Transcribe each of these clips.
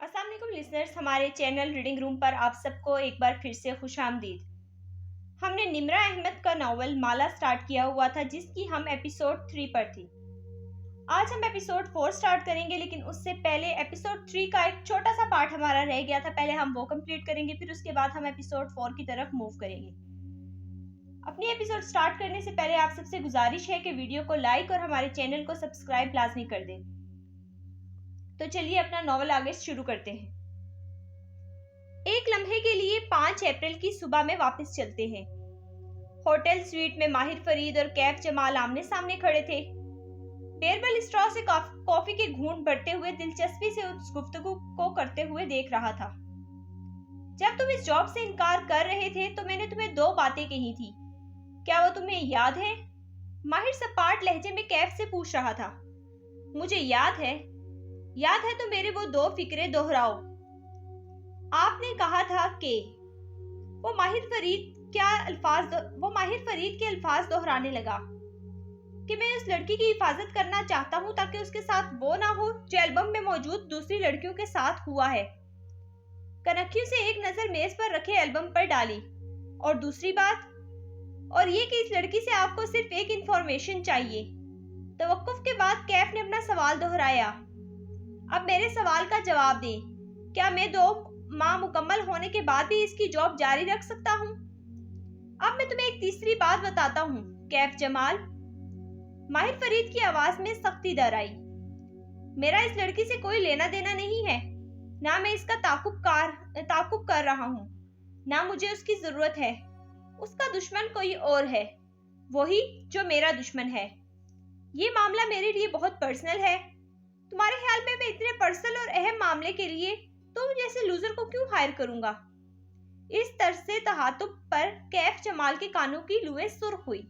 अस्सलाम वालेकुम लिसनर्स, हमारे चैनल रीडिंग रूम पर आप सबको एक बार फिर से खुशामदीद। हमने निम्रा अहमद का नावल माला स्टार्ट किया हुआ था, जिसकी हम एपिसोड 3 पर थी। आज हम एपिसोड 4 स्टार्ट करेंगे, लेकिन उससे पहले एपिसोड 3 का एक छोटा सा पार्ट हमारा रह गया था। पहले हम वो कंप्लीट करेंगे, फिर उसके बाद हम एपिसोड 4 की तरफ मूव करेंगे। अपनी एपिसोड स्टार्ट करने से पहले आप सबसे गुजारिश है कि वीडियो को लाइक और हमारे चैनल को सब्सक्राइब लाजमी कर दें। तो चलिए अपना नॉवल आगे शुरू करते हैं। एक लम्हे के लिए 5 अप्रैल की सुबह में वापस चलते हैं। होटल स्वीट में माहिर फरीद और कैफ जमाल आमने सामने खड़े थे। बेरबल स्ट्रॉ से कॉफी के घूंट भरते हुए दिलचस्पी से उस गुफ्तगू को करते हुए देख रहा था। जब तुम इस जॉब से इनकार कर रहे थे तो मैंने तुम्हें 2 बातें कही थी, क्या वो तुम्हें याद है? माहिर सपाट लहजे में कैफ से पूछ रहा था। मुझे याद है तो मेरे वो 2 फिक्रे दोहराओ। आपने कहा था कि वो माहिर फरीद के अल्फाज दोहराने लगा कि मैं उस लड़की की हिफाजत करना चाहता हूँ ताकि उसके साथ वो ना हो जो एल्बम में मौजूद दूसरी लड़कियों के साथ हुआ है। कनखियों से एक नजर मेज पर रखे एल्बम पर डाली। और दूसरी बात, और ये कि इस लड़की से आपको सिर्फ एक इंफॉर्मेशन चाहिए। तवक्कुफ के बाद कैफ ने अपना सवाल दोहराया। अब मेरे सवाल का जवाब दें, क्या मैं 2 माह मुकम्मल होने के बाद भी इसकी जॉब जारी रख सकता हूँ? अब मैं तुम्हें एक तीसरी बात बताता हूँ, कैफ जमाल। माहिर फरीद की आवाज में सख्ती दर आई। मेरा इस लड़की से कोई लेना देना नहीं है, ना मैं इसका ताकुब कर रहा हूँ, ना मुझे उसकी जरूरत है। उसका दुश्मन कोई और है, वही जो मेरा दुश्मन है। ये मामला मेरे लिए बहुत पर्सनल है। तुम्हारे ख्याल में मैं इतने पर्सनल और अहम मामले के लिए तुम जैसे लूजर को क्यों हायर करूंगा? इस तरह से तहातुब पर कैफ जमाल के कानों की लुएं सुर्ख हुई।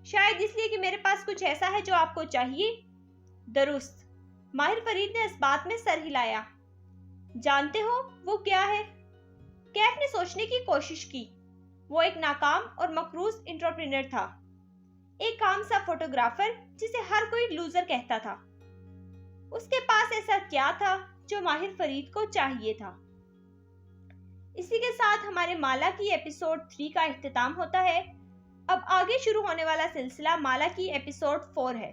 शायद इसलिए कि मेरे पास कुछ ऐसा है जो आपको चाहिए। दुरुस्त। माहिर फरीद ने इस बात में सर हिलाया। जानते हो वो क्या है? कैफ ने सोचने की कोशिश की। वो एक नाकाम और मकरूज एंटरप्रेन्योर था, एक आम सा फोटोग्राफर जिसे हर कोई लूजर कहता था। उसके पास ऐसा क्या था जो माहिर फरीद को चाहिए था? इसी के साथ हमारे माला की एपिसोड 3 का इख्तिताम होता है। अब आगे शुरू होने वाला सिलसिला माला की एपिसोड 4 है।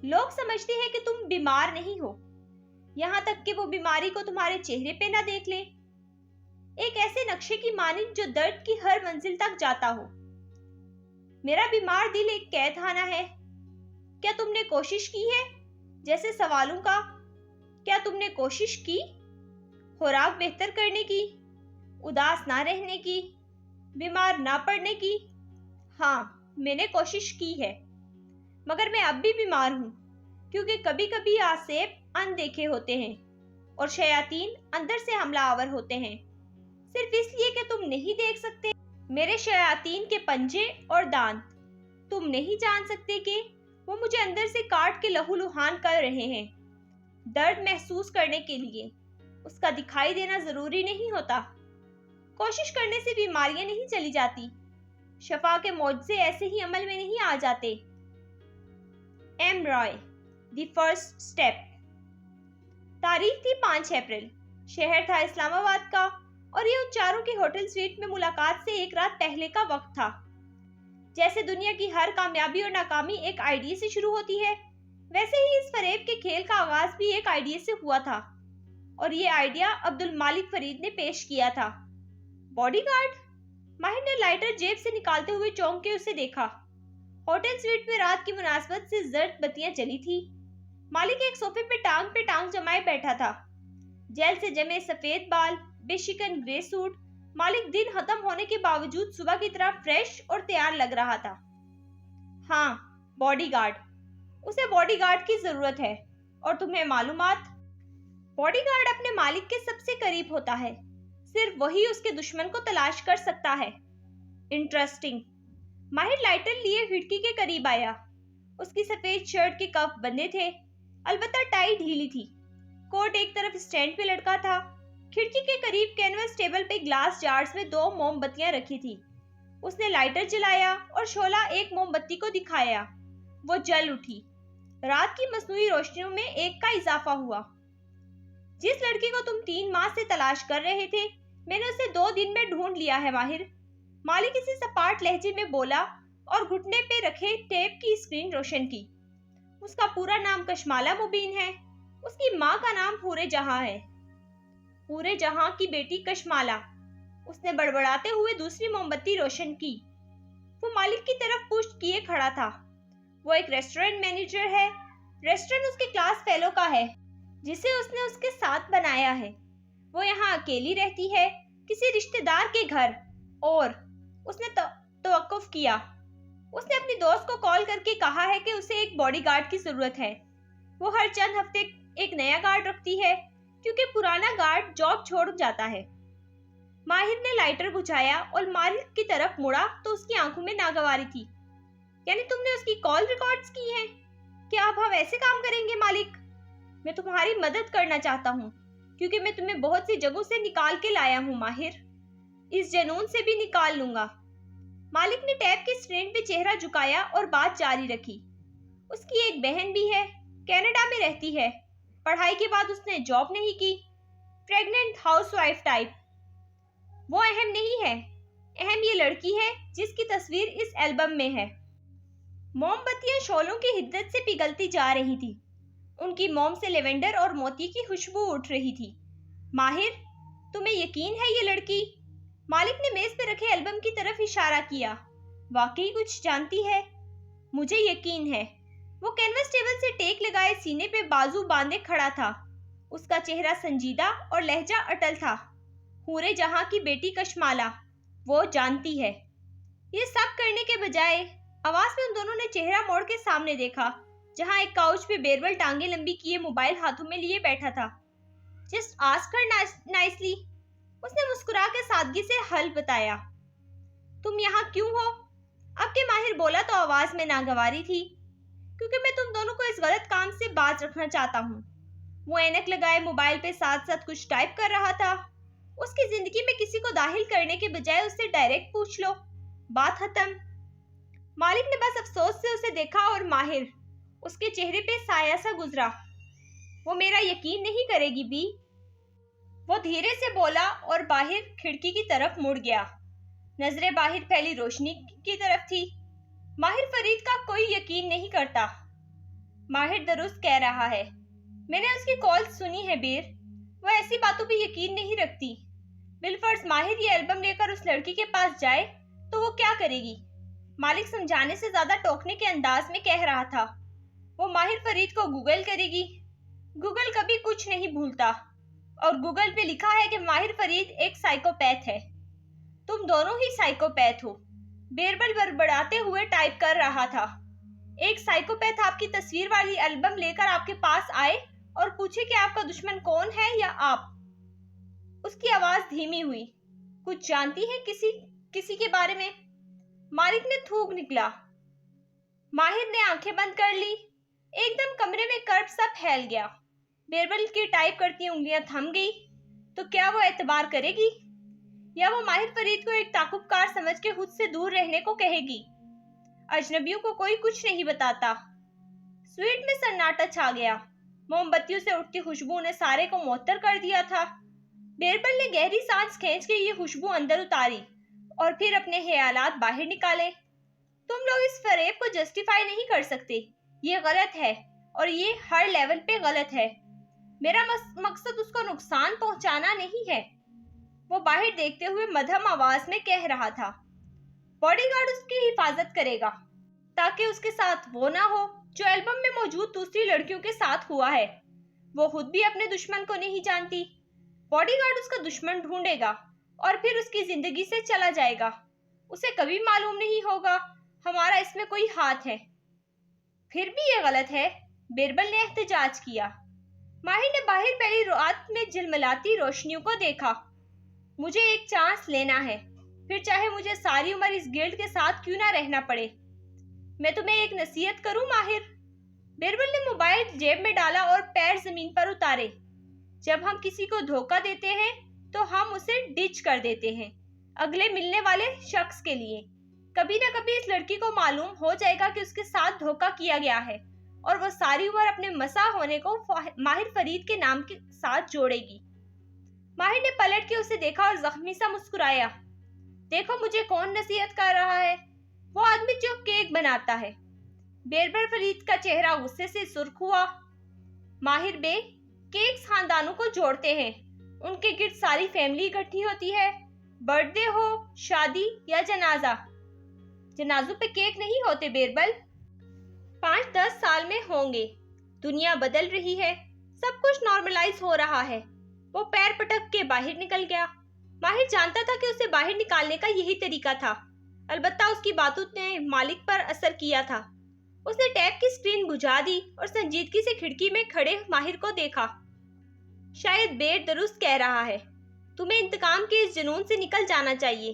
लोग समझते हैं कि तुम बीमार नहीं हो, यहाँ तक कि वो बीमारी को तुम्हारे चेहरे पे ना देख ले। एक ऐसे नक्शे की मानिंद जो दर्द की हर मंजिल तक जाता हो। मेरा बीमार दिल एक कैदखाना है। क्या तुमने कोशिश की है? जैसे सवालों का, क्या तुमने कोशिश की खुराक बेहतर करने की, उदास ना रहने की, बीमार ना पड़ने की? हाँ, मैंने कोशिश की है, मगर मैं अब भी बीमार हूँ, क्योंकि कभी कभी आसेब अनदेखे होते हैं और शयातीन अंदर से हमलावर होते हैं, सिर्फ इसलिए कि तुम नहीं देख सकते। मेरे शयातीन के पंजे और दांत, तुम नहीं जान सकते कि वो मुझे अंदर से काट के लहूलुहान कर रहे हैं। दर्द महसूस करने के लिए उसका दिखाई देना जरूरी नहीं होता। कोशिश करने से बीमारियां नहीं चली जाती। शफा के मौजज़े ऐसे ही अमल में नहीं आ जाते। M Roy, the first step. तारीख थी 5 अप्रैल। शहर था इस्लामाबाद का और ये उन चारों की होटल स्वीट में मुलाकात से एक रात पहले का वक्त था। जैसे दुनिया की हर कामयाबी और नाकामी एक आइडिया से शुरू होती है, वैसे ही इस फरेब के खेल का आगाज भी एक आइडिया से हुआ था, और ये आइडिया अब्दुल मालिक फरीद ने पेश किया था। बॉडीगार्ड? माहिर ने लाइटर जेब से निकालते हुए चौंक के उसे देखा। होटल स्वीट में रात की मुनासबत से जर्द बत्तियां जली थी। मालिक एक सोफे पे टांग जमाए बैठा था। जेल से जमे सफेद बाल, बेशिकन ग्रे सूट। मालिक दिन खत्म होने के बावजूद सुबह की तरह फ्रेश और तैयार लग रहा था। हाँ, बॉडीगार्ड। उसे बॉडीगार्ड की जरूरत है, और तुम्हें मालूमात, बॉडीगार्ड अपने मालिक के सबसे करीब होता है। सिर्फ वही उसके दुश्मन को तलाश कर सकता है। इंटरेस्टिंग। माहिर लाइटर लिए खिड़की के करीब आया। उसकी सफेद शर्ट के कफ बंधे थे, अलबत्ता टाई ढीली थी। कोट एक तरफ स्टैंड पे लटका था। खिड़की के करीब कैनवस टेबल पे ग्लास जार्स में 2 मोमबत्तियां रखी थी। उसने लाइटर जलाया और शोला एक मोमबत्ती को दिखाया। वो जल उठी। रात की मसनूई रोशनियों में एक का इजाफा हुआ। जिस लड़की को तुम 3 माह से तलाश कर रहे थे, मैंने उसे 2 दिन में ढूंढ लिया है माहिर। मालिक इसी सपाट लहजे में बोला और घुटने पे रखे टेप की स्क्रीन रोशन की। उसका पूरा नाम कशमाला मुबीन है। उसकी माँ का नाम पूरे जहां है। पूरे जहां की बेटी कशमाला। उसने बड़बड़ाते हुए दूसरी मोमबत्ती रोशन की। वो मालिक की तरफ पुश्त किए खड़ा था। वो एक रेस्टोरेंट मैनेजर है। रेस्टोरेंट उसके क्लास फेलो का है, जिसे उसने उसके साथ बनाया है। वो यहाँ अकेली रहती है, किसी रिश्तेदार के घर, और उसने तवक्कुफ किया। उसने अपनी दोस्त को कॉल करके कहा है कि उसे एक बॉडीगार्ड की जरूरत है। वो हर चंद हफ्ते एक नया गार्ड रखती है, क्योंकि पुराना गार्ड जॉब छोड़ जाता है। माहिर ने लाइटर बुझाया और मालिक की तरफ मुड़ा तो उसकी आंखों में नागवारी थी। यानी तुमने उसकी कॉल रिकॉर्ड्स की हैं? क्या अब हम ऐसे काम करेंगे मालिक? मैं तुम्हारी मदद करना चाहता हूँ, क्योंकि मैं तुम्हें बहुत सी जगहों से निकाल के लाया हूँ माहिर। इस जनून से भी निकाल लूंगा। मालिक ने टैब की स्क्रीन पे चेहरा झुकाया और बात जारी रखी। उसकी एक बहन भी है, कनाडा में रहती है। पढ़ाई के बाद उसने जॉब नहीं की। Pregnant housewife type. वो अहम नहीं है, अहम ये लड़की है जिसकी तस्वीर इस एल्बम में है। मोमबत्तियां शोलों की हिद्दत से पिघलती जा रही थी। उनकी मोम से लेवेंडर और मोती की खुशबू उठ रही थी। माहिर, तुम्हें यकीन है ये लड़की? मालिक ने मेज पे रखे एल्बम की तरफ इशारा किया। वाकई कुछ जानती है? मुझे यकीन है। वो कैनवस टेबल से टेक लगाए सीने पे बाजू बांधे खड़ा था। उसका चेहरा संजीदा और लहजा अटल था। पूरे जहां की बेटी कशमाला, वो जानती है। ये सब करने के बजाय आवाज में उन दोनों ने चेहरा मोड़ के सामने देखा, जहां एक काउच पे बेरबल टांगे लंबी किए मोबाइल हाथों में लिए बैठा था। जस्ट आस्क हर नाइसली, उसने मुस्कुरा के सादगी से हल बताया। तुम यहाँ क्यों हो? अब के माहिर बोला तो आवाज में नागवारी थी। क्योंकि मैं तुम दोनों को इस गलत काम से बाज रखना चाहता हूँ। वो ऐनक लगाए मोबाइल पे साथ साथ कुछ टाइप कर रहा था। उसकी जिंदगी में किसी को दाखिल करने के बजाय उससे डायरेक्ट पूछ लो, बात खत्म। मालिक ने बस अफसोस से उसे देखा और माहिर, उसके चेहरे पे साया सा गुजरा। वो मेरा यकीन नहीं करेगी बी, वो धीरे से बोला और बाहर खिड़की की तरफ मुड़ गया। नजरें बाहर फैली रोशनी की तरफ थी। माहिर फरीद का कोई यकीन नहीं करता। माहिर दुरुस्त कह रहा है। मैंने उसकी कॉल सुनी है बीर। वो ऐसी बातों पे यकीन नहीं रखती। बिलफर्ज माहिर ये एल्बम लेकर उस लड़की के पास जाए तो वो क्या करेगी? मालिक समझाने से ज्यादा टोकने के अंदाज में कह रहा था। वो माहिर फरीद को गूगल करेगी। गूगल कभी कुछ नहीं भूलता, और गूगल पे लिखा है कि माहिर फरीद एक साइकोपैथ है। तुम दोनों ही साइकोपैथ हो। बेरबल बड़बड़ाते हुए टाइप कर रहा था। एक साइकोपैथ आपकी तस्वीर वाली एल्बम लेकर आपके पास आए और पूछे कि आपका दुश्मन कौन है या आप। उसकी आवाज धीमी हुई। कुछ जानती है किसी के बारे में? मालिक ने थूक निकला। माहिर ने आंखें बंद कर ली। एकदम कमरे में कर्ब सा फैल गया। बेरबल की टाइप करती उंगलियां थम गई। तो क्या वो एतबार करेगी, या वो माहिर फरीद को एक ताकुबकार समझ के खुद से दूर रहने को कहेगी? अजनबियों को कोई कुछ नहीं बताता। स्वीट में सन्नाटा छा गया। मोमबत्तियों से उठती खुशबू ने सारे को मुअत्तर कर दिया था। बेरबल ने गहरी सांस खींच के ये खुशबू अंदर उतारी और फिर अपने ख्यालात बाहर निकाले। तुम लोग इस फरेब को जस्टिफाई नहीं कर सकते। ये गलत है, और ये हर लेवल पे गलत है। मेरा मकसद उसको नुकसान पहुंचाना नहीं है। वो बाहर देखते हुए मध्यम आवाज में कह रहा था। बॉडीगार्ड उसकी हिफाजत करेगा, ताकि उसके साथ वो ना हो जो एल्बम में मौजूद दूसरी लड़कियों के साथ हुआ है। वो खुद भी अपने दुश्मन को नहीं जानती। बॉडीगार्ड उसका दुश्मन ढूंढेगा और फिर उसकी जिंदगी से चला जाएगा। उसे कभी मालूम नहीं होगा हमारा इसमें कोई हाथ है। फिर भी ये गलत है, बेरबल ने एहतजाज किया। माहिर ने बाहर पहली रात में झिलमिलाती रोशनियों को देखा। मुझे एक चांस लेना है, फिर चाहे मुझे सारी उम्र इस गिल्ड के साथ क्यों ना रहना पड़े। मैं तुम्हें एक नसीहत करूं माहिर। बेरबल ने मोबाइल जेब में डाला और पैर जमीन पर उतारे। जब हम किसी को धोखा देते हैं तो हम उसे डिच कर देते हैं अगले मिलने वाले शख्स के लिए। कभी ना कभी इस लड़की को मालूम हो जाएगा कि उसके साथ धोखा किया गया है, और वो सारी उम्र अपने मसा होने को माहिर फरीद के नाम के साथ जोड़ेगी। माहिर ने पलट के उसे देखा और जख्मी सा मुस्कुराया। देखो मुझे कौन नसीहत कर रहा है, वो आदमी जो केक बनाता है। बीरबल फरीद का चेहरा गुस्से से सुर्ख हुआ। माहिर बे, केक्स खानदानों को जोड़ते हैं, उनके गिर्द सारी फैमिली इकट्ठी होती है। बर्थडे हो, शादी या जनाजों पे केक नहीं होते बीरबल। 5-10 साल में होंगे। दुनिया बदल रही है, सब कुछ नॉर्मलाइज हो रहा है। वो पैर पटक के बाहर निकल गया। माहिर जानता था कि उसे बाहर निकालने का यही तरीका था। अलबत्ता उसकी बातों ने मालिक पर असर किया था। उसने टैब की स्क्रीन बुझा दी और संजीदगी से खिड़की में खड़े माहिर को देखा। शायद बेर दुरुस्त कह रहा है, तुम्हें इंतकाम के इस जुनून से निकल जाना चाहिए।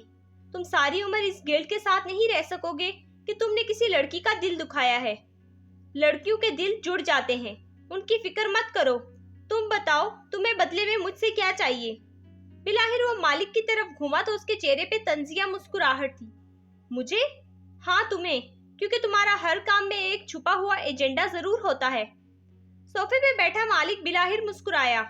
तुम सारी उम्र इस गिल्ट के साथ नहीं रह सकोगे कि तुमने किसी लड़की का दिल दुखाया है। लड़कियों के दिल जुड़ जाते हैं, उनकी फिक्र मत करो। तुम बताओ, तुम्हें बदले में मुझसे क्या चाहिए? बिलाहिर वो मालिक की तरफ घूमा तो उसके चेहरे पे तंजिया मुस्कुराहट थी। मुझे? हाँ तुम्हें, क्योंकि तुम्हारा हर काम में एक छुपा हुआ एजेंडा जरूर होता है। सोफे पे बैठा मालिक बिलाहिर मुस्कुराया।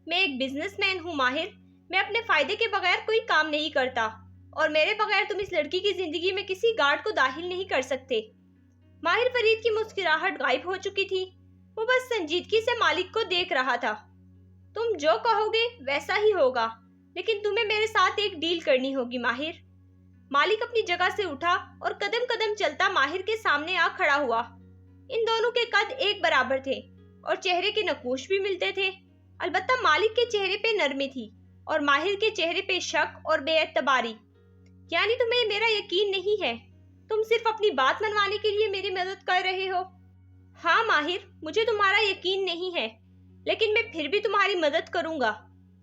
मैं एक बिजनेसमैन हूँ माहिर, मैं अपने फायदे के बगैर कोई काम नहीं करता, और मेरे बगैर तुम इस लड़की की जिंदगी में किसी गार्ड को दाखिल नहीं कर सकते। माहिर फरीद की मुस्कुराहट गायब हो चुकी थी। वो बस संजीदगी से मालिक को देख रहा था। तुम जो कहोगे वैसा ही होगा, लेकिन तुम्हें मेरे साथ एक डील करनी होगी माहिर। मालिक अपनी जगह से उठा और कदम कदम चलता माहिर के सामने आ खड़ा हुआ। इन दोनों के कद एक बराबर थे और चेहरे के नकूश भी मिलते थे। अलबत्ता मालिक के चेहरे पे नरमी थी और माहिर के चेहरे पे शक और बेएतबारी। यानी तुम्हें मेरा यकीन नहीं है? तुम सिर्फ अपनी बात मनवाने के लिए मेरी मदद कर रहे हो? हाँ माहिर, मुझे तुम्हारा यकीन नहीं है, लेकिन मैं फिर भी तुम्हारी मदद करूंगा।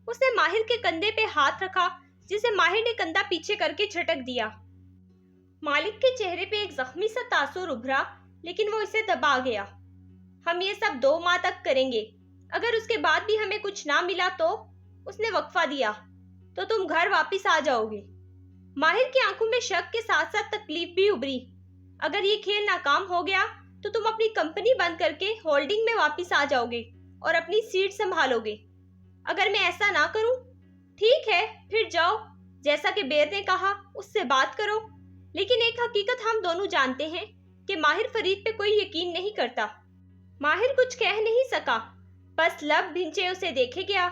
उसने माहिर के कंधे पे हाथ रखा, जिसे माहिर ने कंधा पीछे करके झटक दिया। मालिक के चेहरे पे एक जख्मी सा तासुर उभरा, लेकिन वो इसे दबा गया। हम ये सब 2 माह तक करेंगे, अगर उसके बाद भी हमें कुछ ना मिला तो, उसने वक्फा दिया, तो तुम घर वापिस आ जाओगे। माहिर की आंखों में शक के साथ साथ तकलीफ भी उभरी। अगर ये खेल नाकाम हो गया तो तुम अपनी कंपनी बंद करके होल्डिंग में वापिस आ जाओगे और अपनी सीट संभालोगे। अगर मैं ऐसा ना करूं? ठीक है, फिर जाओ, जैसा कि बेर ने कहा उससे बात करो। लेकिन एक हकीकत हम दोनों जानते हैं कि माहिर फरीद पे कोई यकीन नहीं करता। माहिर कुछ कह नहीं सका, बस लब भिंचे उसे देखे गया।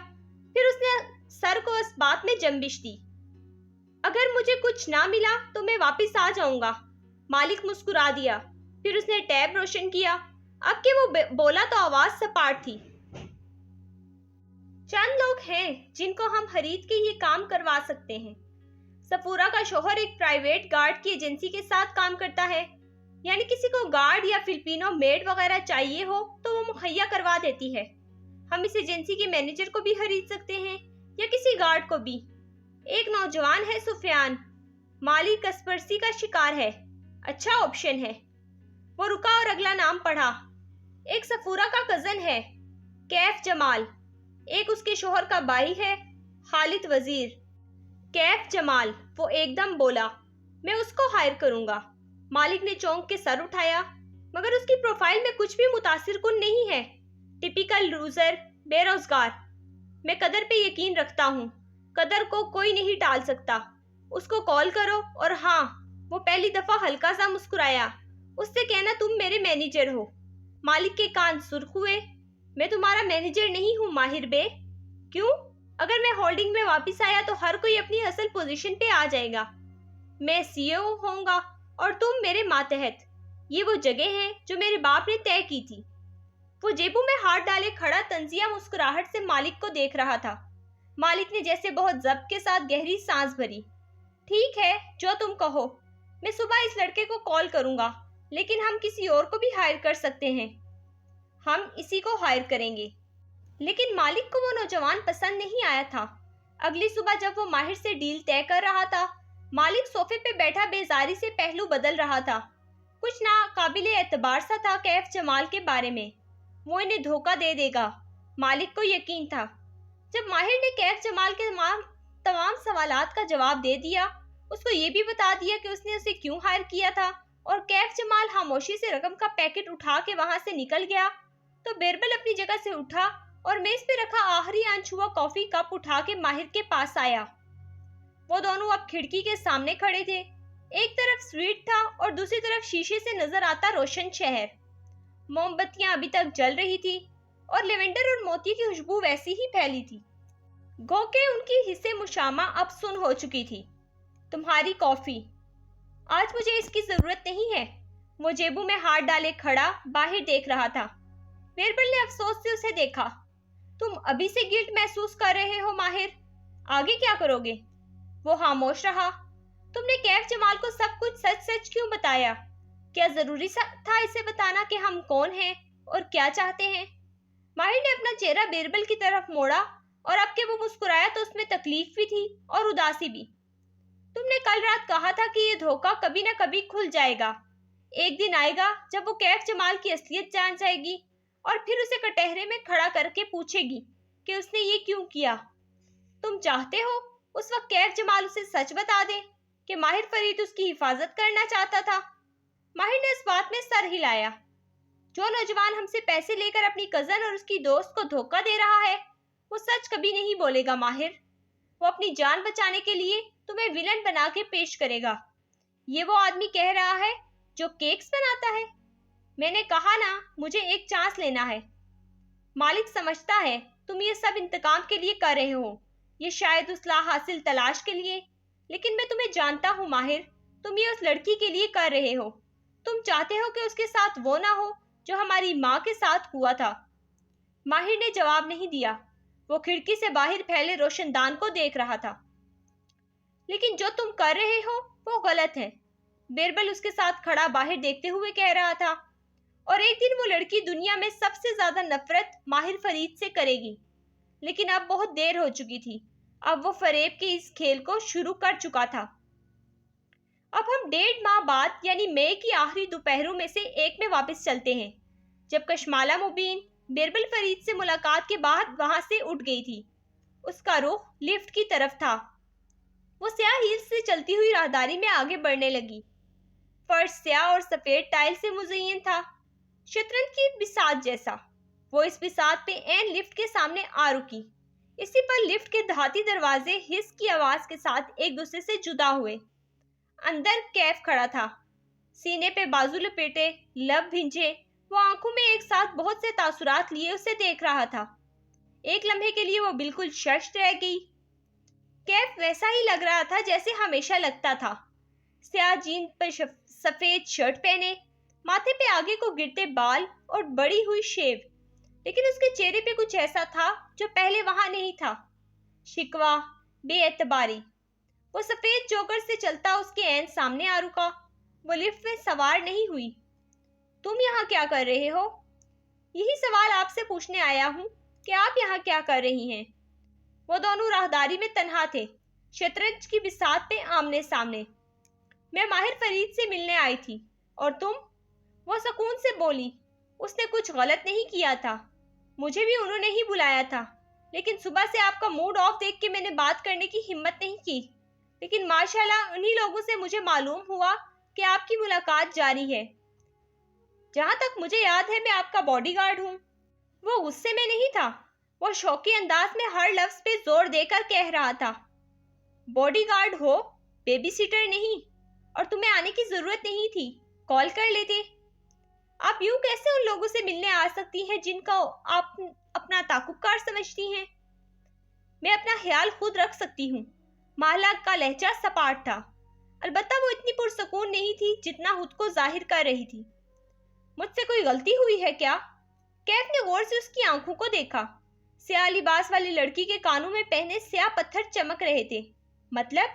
फिर उसने सर को इस बात में जंबिश दी। अगर मुझे कुछ ना मिला तो मैं वापिस आ जाऊंगा। मालिक मुस्कुरा दिया। फिर उसने टैब रोशन किया। अब कि वो बोला तो आवाज सपाट थी। चंद लोग हैं जिनको हम खरीद के ये काम करवा सकते हैं। सफूरा का शोहर एक प्राइवेट गार्ड की एजेंसी के साथ काम करता है, यानी किसी को गार्ड या फिलिपिनो मेड वगैरह चाहिए हो तो वो मुहैया करवा देती है। हम इस एजेंसी के मैनेजर को भी खरीद सकते हैं या किसी गार्ड को भी। एक नौजवान है सुफियान, माली कसपरसी का शिकार है, अच्छा ऑप्शन है। वो रुका और अगला नाम पढ़ा। एक सफूरा का कजन है, कैफ जमाल। एक उसके शोहर का भाई है, खालिद वजीर। कैफ जमाल, वो एकदम बोला, मैं उसको हायर करूंगा। मालिक ने चौंक के सर उठाया, मगर उसकी प्रोफाइल में कुछ भी मुतासिर कुन नहीं है। टिपिकल लूजर, बेरोजगार। मैं कदर पे यकीन रखता हूँ, कदर को कोई नहीं टाल सकता। उसको कॉल करो। और हाँ, वो पहली दफा हल्का सा मुस्कुराया। उससे कहना तुम मेरे मैनेजर हो। मालिक के कान सुर्ख हुए। मैं तुम्हारा मैनेजर नहीं हूँ माहिर बे। क्यों? अगर मैं होल्डिंग में वापस आया तो हर कोई अपनी असल पोजीशन पे आ जाएगा। मैं सीईओ होऊंगा और तुम मेरे मातहत। ये वो जगह है जो मेरे बाप ने तय की थी। वो जेबों में हाथ डाले खड़ा तंजिया मुस्कुराहट से मालिक को देख रहा था। मालिक ने जैसे बहुत जब्त के साथ गहरी सांस भरी। ठीक है, जो तुम कहो। मैं सुबह इस लड़के को कॉल करूंगा, लेकिन हम किसी और को भी हायर कर सकते हैं। हम इसी को हायर करेंगे। लेकिन मालिक को वो नौजवान पसंद नहीं आया था। अगली सुबह जब वो माहिर से डील तय कर रहा था, मालिक सोफे पे बैठा बेजारी से पहलू बदल रहा था। कुछ ना काबिल एतबार सा था कैफ जमाल के बारे में। वो इन्हें धोखा दे देगा, मालिक को यकीन था। जब माहिर ने कैफ जमाल के तमाम सवालात का जवाब दे दिया, उसको ये भी बता दिया कि उसने उसे क्यों हायर किया था, और कैफ जमाल खामोशी से रकम का पैकेट उठा के वहां से निकल गया, तो बिरबल अपनी जगह से उठा और मेज पे रखा आखिरी अनछुआ कॉफी कप उठा के माहिर के पास आया। वो दोनों अब खिड़की के सामने खड़े थे। एक तरफ स्ट्रीट था और दूसरी तरफ शीशे से नजर आता रोशन शहर। मोमबत्तियां अभी तक जल रही थी और लेवेंडर और मोती की खुशबू वैसी ही फैली थी। गो के उनकी हिस्से मुशामा अब सुन हो चुकी थी। तुम्हारी कॉफी, आज मुझे इसकी जरूरत नहीं है। वो जेबू में हाथ डाले खड़ा बाहर देख रहा था। बिरबल ने अफसोस से उसे देखा। तुम अभी से गिल्ट महसूस कर रहे हो माहिर, आगे क्या करोगे? वो खामोश रहा। तुमने कैफ जमाल को सब कुछ सच सच क्यों बताया? क्या जरूरी था इसे बताना कि हम कौन हैं और क्या चाहते हैं? माहिर ने अपना चेहरा बिरबल की तरफ मोड़ा और अब के वो मुस्कुराया तो उसमें तकलीफ भी थी और उदासी भी। तुमने कल रात कहा था कि ये धोखा कभी ना कभी खुल जाएगा। एक दिन आएगा जब वो कैफ जमाल की असलियत जान जाएगी और फिर उसे कटहरे में खड़ा करके पूछेगी कि उसने ये क्यों किया। तुम चाहते हो उस वक्त कैफ जमाल उसे सच बता दे कि माहिर फरीद उसकी हिफाजत करना चाहता था? माहिर ने इस बात में सर हिलाया। जो नौजवान हमसे पैसे लेकर अपनी कजन और उसकी दोस्त को धोखा दे रहा है वो सच कभी नहीं बोलेगा माहिर। वो अपनी जान बचाने के लिए तुम्हें विलन बना के पेश करेगा। ये वो आदमी कह रहा है जो केक्स बनाता है। मैंने कहा ना, मुझे एक चांस लेना है। मालिक समझता है तुम ये सब इंतकाम के लिए कर रहे हो, ये शायद उस हासिल तलाश के लिए। लेकिन मैं तुम्हें जानता हूँ माहिर, तुम ये उस लड़की के लिए कर रहे हो। तुम चाहते हो कि उसके साथ वो ना हो जो हमारी माँ के साथ हुआ था। माहिर ने जवाब नहीं दिया। वो खिड़की से बाहर फैले रोशनदान को देख रहा था। लेकिन जो तुम कर रहे हो वो गलत है, बिरबल उसके साथ खड़ा बाहर देखते हुए कह रहा था। और एक दिन वो लड़की दुनिया में सबसे ज्यादा नफरत माहिर फरीद से करेगी। लेकिन अब बहुत देर हो चुकी थी। अब वो फरेब के इस खेल को शुरू कर चुका था। अब हम 1.5 माह बाद यानी मई की आखिरी दोपहरों में से एक में वापस चलते हैं, जब कशमाला मुबीन बिरबल फरीद से मुलाकात के बाद वहां से उठ गई थी। उसका रुख लिफ्ट की तरफ था। वो स्याह हील्स से चलती हुई राहदारी में आगे बढ़ने लगी। फर्श स्याह और सफेद टाइल से मुज़य्यन था, शतरंज की बिसात जैसा। वो इस बिसात पे एन लिफ्ट के सामने आ रुकी। इसी पर लिफ्ट के धाती दरवाजे हिस की आवाज के साथ एक दूसरे से जुदा हुए। अंदर कैफ खड़ा था, सीने पे बाजू लपेटे, लब भिंजे। वो आंखों में एक साथ बहुत से तासुरात लिए उसे देख रहा था। एक लम्हे के लिए वो बिल्कुल शश्त रह गई। कैफ वैसा ही लग रहा था जैसे हमेशा लगता था। स्याह जीन पर सफेद शर्ट पहने, माथे पे आगे को गिरते बाल और बड़ी हुई शेव। लेकिन उसके चेहरे पे कुछ ऐसा था जो पहले वहां नहीं था। शिकवा, बेएतबारी। वो सफेद जोकर से चलता उसके ऐन सामने आ रुका। वो लिफ्ट में सवार नहीं हुई। तुम यहाँ क्या कर रहे हो? यही सवाल आपसे पूछने आया हूँ कि आप यहाँ क्या कर रही हैं। वो दोनों राहदारी में तन्हा थे, शतरंज की बिसात पे आमने सामने। मैं माहिर फरीद से मिलने आई थी। और तुम? वो सुकून से बोली। उसने कुछ गलत नहीं किया था, मुझे भी उन्होंने ही बुलाया था। लेकिन सुबह से आपका मूड ऑफ देख के मैंने बात करने की हिम्मत नहीं की। लेकिन माशाल्लाह उन्हीं लोगों से मुझे मालूम हुआ कि आपकी मुलाकात जारी है। जहां तक मुझे याद है मैं आपका बॉडीगार्ड हूँ। वो गुस्से में नहीं था, वो शौकी अंदाज में हर लफ्ज पे जोर देकर कह रहा था। बॉडीगार्ड हो, बेबी सीटर नहीं। और तुम्हें आने की जरूरत नहीं थी, कॉल कर लेते। आप यूं कैसे उन लोगों से मिलने आ सकती हैं जिनका आप अपना ताकुबकार समझती हैं? मैं अपना ख्याल खुद रख सकती हूँ। माला का लहजा सपाट था, अलबत्ता वो इतनी पुरसकून नहीं थी जितना खुद को जाहिर कर रही थी। मुझसे कोई गलती हुई है क्या? कैफ ने गौर से उसकी आंखों को देखा। स्याह लिबास वाली लड़की के कानों में पहने स्याह पत्थर चमक रहे थे। मतलब?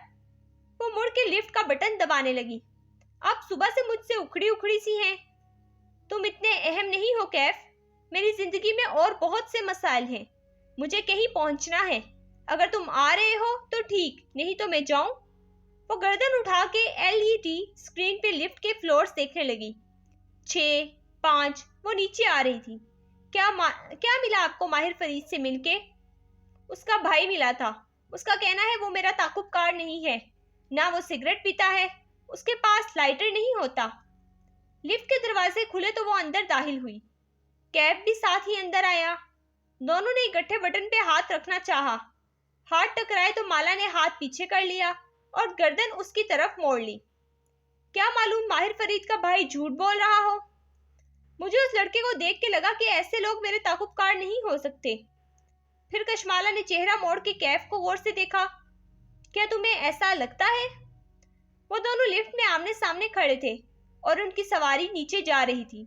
वो मुड़ के लिफ्ट का बटन दबाने लगी। आप सुबह से मुझसे उखड़ी उखड़ी सी हैं। तुम इतने अहम नहीं हो कैफ। मेरी जिंदगी में और बहुत से मसाइल हैं। मुझे कहीं पहुंचना है। अगर तुम आ रहे हो तो ठीक, नहीं तो मैं जाऊं। वो गर्दन उठा के LED स्क्रीन पे लिफ्ट के फ्लोर्स देखने लगी। 6, 5। वो नीचे आ रही थी। क्या मिला आपको माहिर फरीद से मिलके? उसका भाई मिला था। उसका कहना है वो मेरा ताकुबकार नहीं है, ना वो सिगरेट पीता है, उसके पास लाइटर नहीं होता। लिफ्ट के दरवाजे खुले तो वो अंदर दाखिल हुई। कैब भी साथ ही अंदर आया। दोनों ने इकट्ठे बटन पे हाथ रखना चाहा। हाथ टकराए तो माला ने हाथ पीछे कर लिया और गर्दन उसकी तरफ मोड़ ली। क्या मालूम माहिर फरीद का भाई झूठ बोल रहा हो। मुझे उस लड़के को देख के लगा कि ऐसे लोग मेरे ताकुबकार नहीं हो सकते। फिर कशमाला ने चेहरा मोड़ के कैफ को गौर से देखा। क्या तुम्हें ऐसा लगता है? वो दोनों लिफ्ट में आमने सामने खड़े थे और उनकी सवारी नीचे जा रही थी।